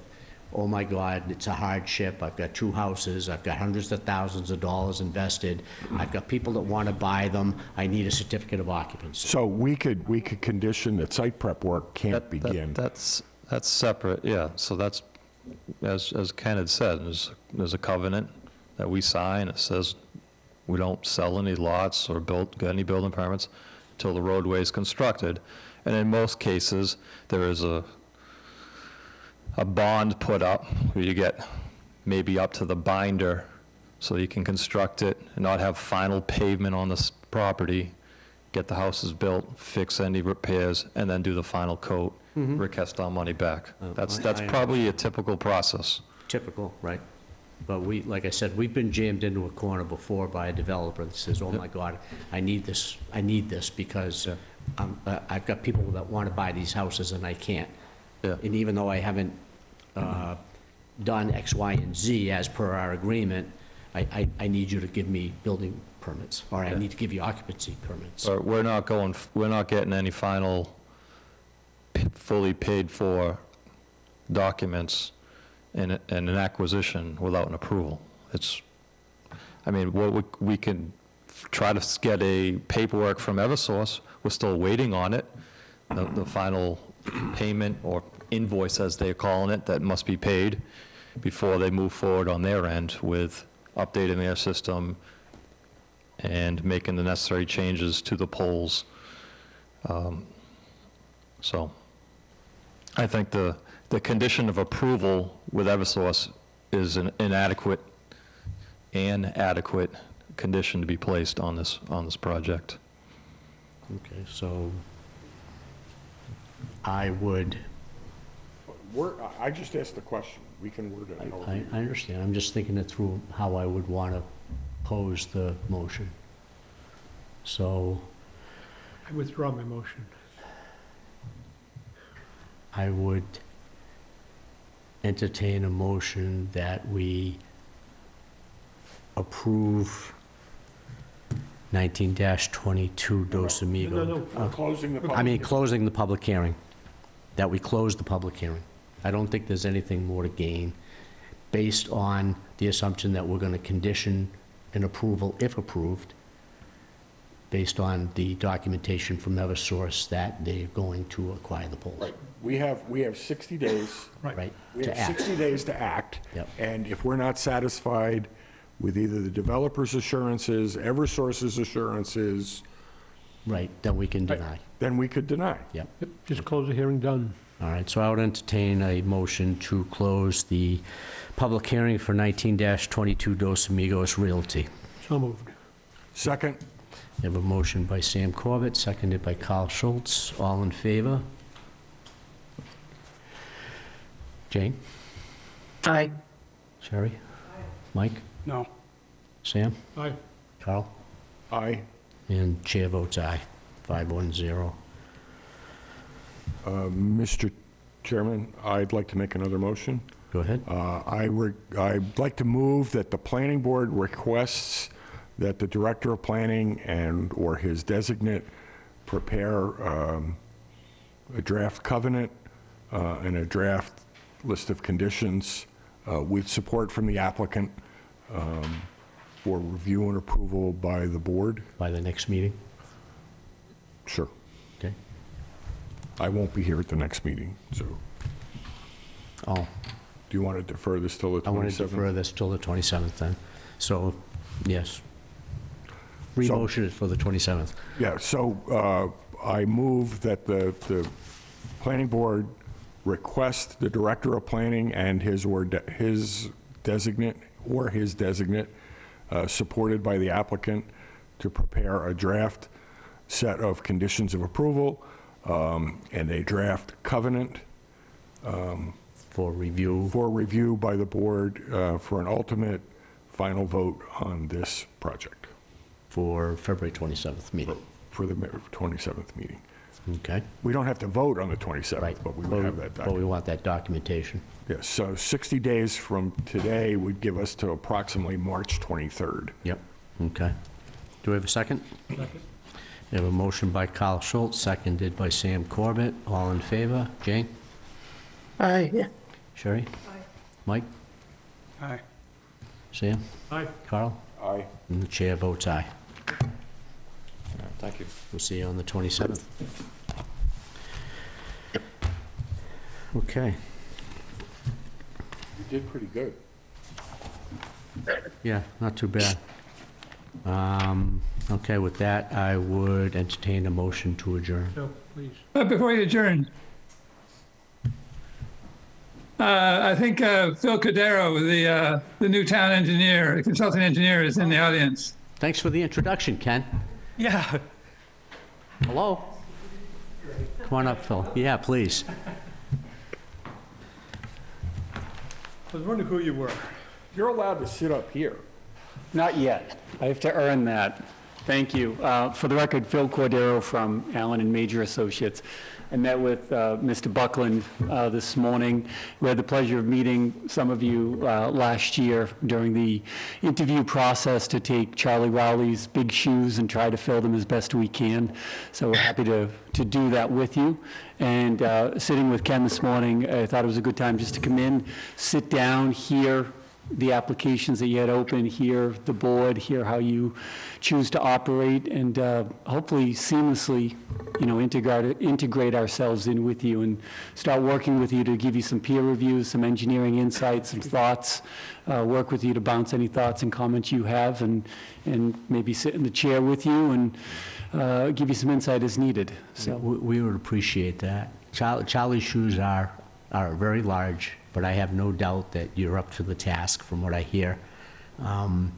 oh my God, it's a hardship, I've got 2 houses, I've got hundreds of thousands of dollars invested, I've got people that want to buy them, I need a certificate of occupancy. So we could condition that site prep work can't begin. that's separate, yeah. So that's, as Ken had said, there's a covenant that we sign. It says we don't sell any lots or get any building permits until the roadway is constructed. And in most cases, there is a bond put up where you get maybe up to the binder so you can construct it and not have final pavement on this property, get the houses built, fix any repairs, and then do the final coat, request our money back. That's I probably a typical process. Typical, right? But we, like I said, we've been jammed into a corner before by a developer that says, oh my God, I need this because I've got people that want to buy these houses and I can't. Yeah. And even though I haven't done X, Y, and Z as per our agreement, I need you to give me building permits, or I need to give you occupancy permits. But we're not getting any final fully paid-for documents in an acquisition without an approval. I mean, we can try to get a paperwork from Eversource. We're still waiting on it, the final payment or invoice, as they're calling it, that must be paid before they move forward on their end with updating their system and making the necessary changes to the polls. So I think the condition of approval with Eversource is an inadequate and adequate condition to be placed on this project. Okay, so I would, I just asked the question. We can word it. I understand. I'm just thinking it through how I would want to pose the motion. So I withdraw my motion. I would entertain a motion that we approve 19-22 Dos Amigos. No. Closing the public. I mean, closing the public hearing, that we close the public hearing. I don't think there's anything more to gain, based on the assumption that we're going to condition an approval, if approved, based on the documentation from Eversource that they're going to acquire the poles. Right. We have 60 days. Right, We to have act. 60 days to act. Yep. And if we're not satisfied with either the developer's assurances, Eversource's assurances, Right, then we can deny. then we could deny. Yep. Yep, just close the hearing, done. All right, so I would entertain a motion to close the public hearing for 19-22 Dos Amigos Realty. So moved. Second? We have a motion by Sam Corbett, seconded by Carl Schultz. All in favor? Jane? Aye. Sherry? Mike? No. Sam? Aye. Carl? Aye. And chair votes aye, 510. Mr. Chairman, I'd like to make another motion. Go ahead. I'd like to move that the planning board requests that the director of planning or his designate prepare a draft covenant and a draft list of conditions with support from the applicant for review and approval by the board. By the next meeting? Sure. Okay. I won't be here at the next meeting, so Oh, do you want to defer this till the 27th? I want to defer this till the 27th then. So, yes. Re-motion it for the 27th. Yeah, so I move that the planning board request the director of planning and his designate, supported by the applicant, to prepare a draft set of conditions of approval and a draft covenant For review by the board for an ultimate final vote on this project. For February 27th meeting. For the 27th meeting. Okay. We don't have to vote on the 27th, Right. but we would have that But we document. want that documentation. Yes, so 60 days from today would give us to approximately March 23rd. Yep. Okay. Do we have a second? Second. We have a motion by Carl Schultz, seconded by Sam Corbett. All in favor? Jane? Aye. Yeah. Sherry? Aye. Mike? Aye. Sam? Aye. Carl? Aye. And the chair votes aye. Thank you. We'll see you on the 27th. Okay. You did pretty good. Yeah, not too bad. Okay, with that, I would entertain a motion to adjourn. No, please. Before you adjourn, I think Phil Cordero, the new town engineer, the consulting engineer, is in the audience. Thanks for the introduction, Ken. Yeah. Hello? Come on up, Phil. Yeah, please. I was wondering who you were. You're allowed to sit up here. Not yet. I have to earn that. Thank you. For the record, Phil Cordero from Allen and Major Associates. I met with Mr. Buckland this morning. We had the pleasure of meeting some of you last year during the interview process to take Charlie Rowley's big shoes and try to fill them as best we can. So we're happy to do that with you. And sitting with Ken this morning, I thought it was a good time just to come in, sit down, hear the applications that you had open, hear the board, hear how you choose to operate, and hopefully seamlessly, integrate ourselves in with you and start working with you to give you some peer reviews, some engineering insights, some thoughts, work with you to bounce any thoughts and comments you have, and maybe sit in the chair with you and give you some insight as needed. So We would appreciate that. Charlie's shoes are very large, but I have no doubt that you're up to the task from what I hear. I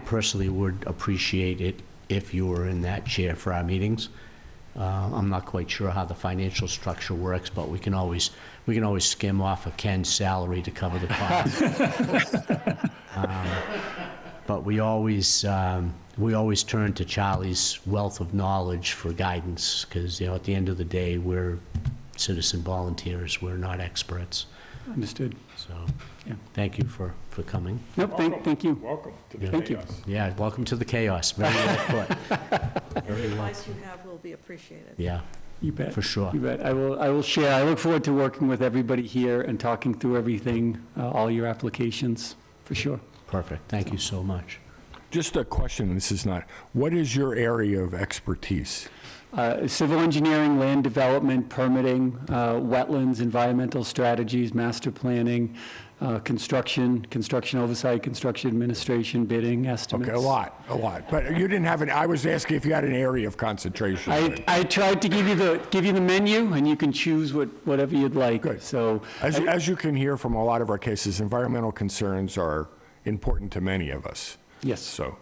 personally would appreciate it if you were in that chair for our meetings. I'm not quite sure how the financial structure works, but we can always skim off of Ken's salary to cover the cost. But we always turn to Charlie's wealth of knowledge for guidance, because, at the end of the day, we're citizen volunteers, we're not experts. Understood. So, Yeah. thank you for coming. Nope, thank you. Welcome to the Thank you. chaos. Yeah, welcome to the chaos, very well put. Any advice you have will be appreciated. Yeah, You bet. for sure. You bet. I will share. I look forward to working with everybody here and talking through everything, all your applications, for sure. Perfect, thank you so much. Just a question, what is your area of expertise? Civil engineering, land development, permitting, wetlands, environmental strategies, master planning, construction oversight, construction administration, bidding, estimates. Okay, a lot. But you didn't have I was asking if you had an area of concentration. I tried to give you the menu, and you can choose whatever you'd like. Good. So As you can hear from a lot of our cases, environmental concerns are important to many of us. yes, So,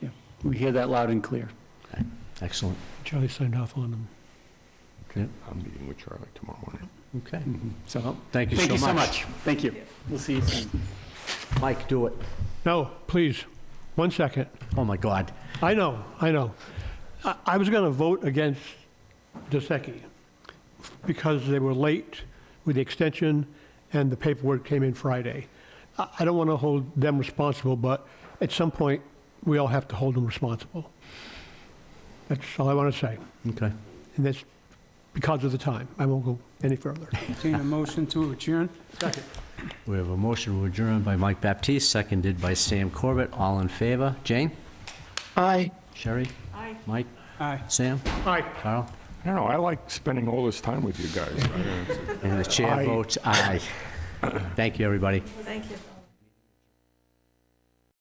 yeah, we hear that loud and clear. Okay, excellent. Charlie signed off on them. I'm meeting with Charlie tomorrow morning. Okay, So thank you thank so you much. so much. Thank you. We'll see you soon. Mike, do it. No, please, 1 second. Oh, my God. I know. I was going to vote against Dosecki because they were late with the extension and the paperwork came in Friday. I don't want to hold them responsible, but at some point, we all have to hold them responsible. That's all I want to say. Okay. And that's because of the time. I won't go any further. Entertain a motion to adjourn. Second. We have a motion to adjourn by Mike Baptiste, seconded by Sam Corbett. All in favor? Jane? Aye. Sherry? Aye. Mike? Aye. Sam? All right. Carl? I don't know, I like spending all this time with you guys. And the chair Aye. votes aye. Thank you, everybody. Thank you.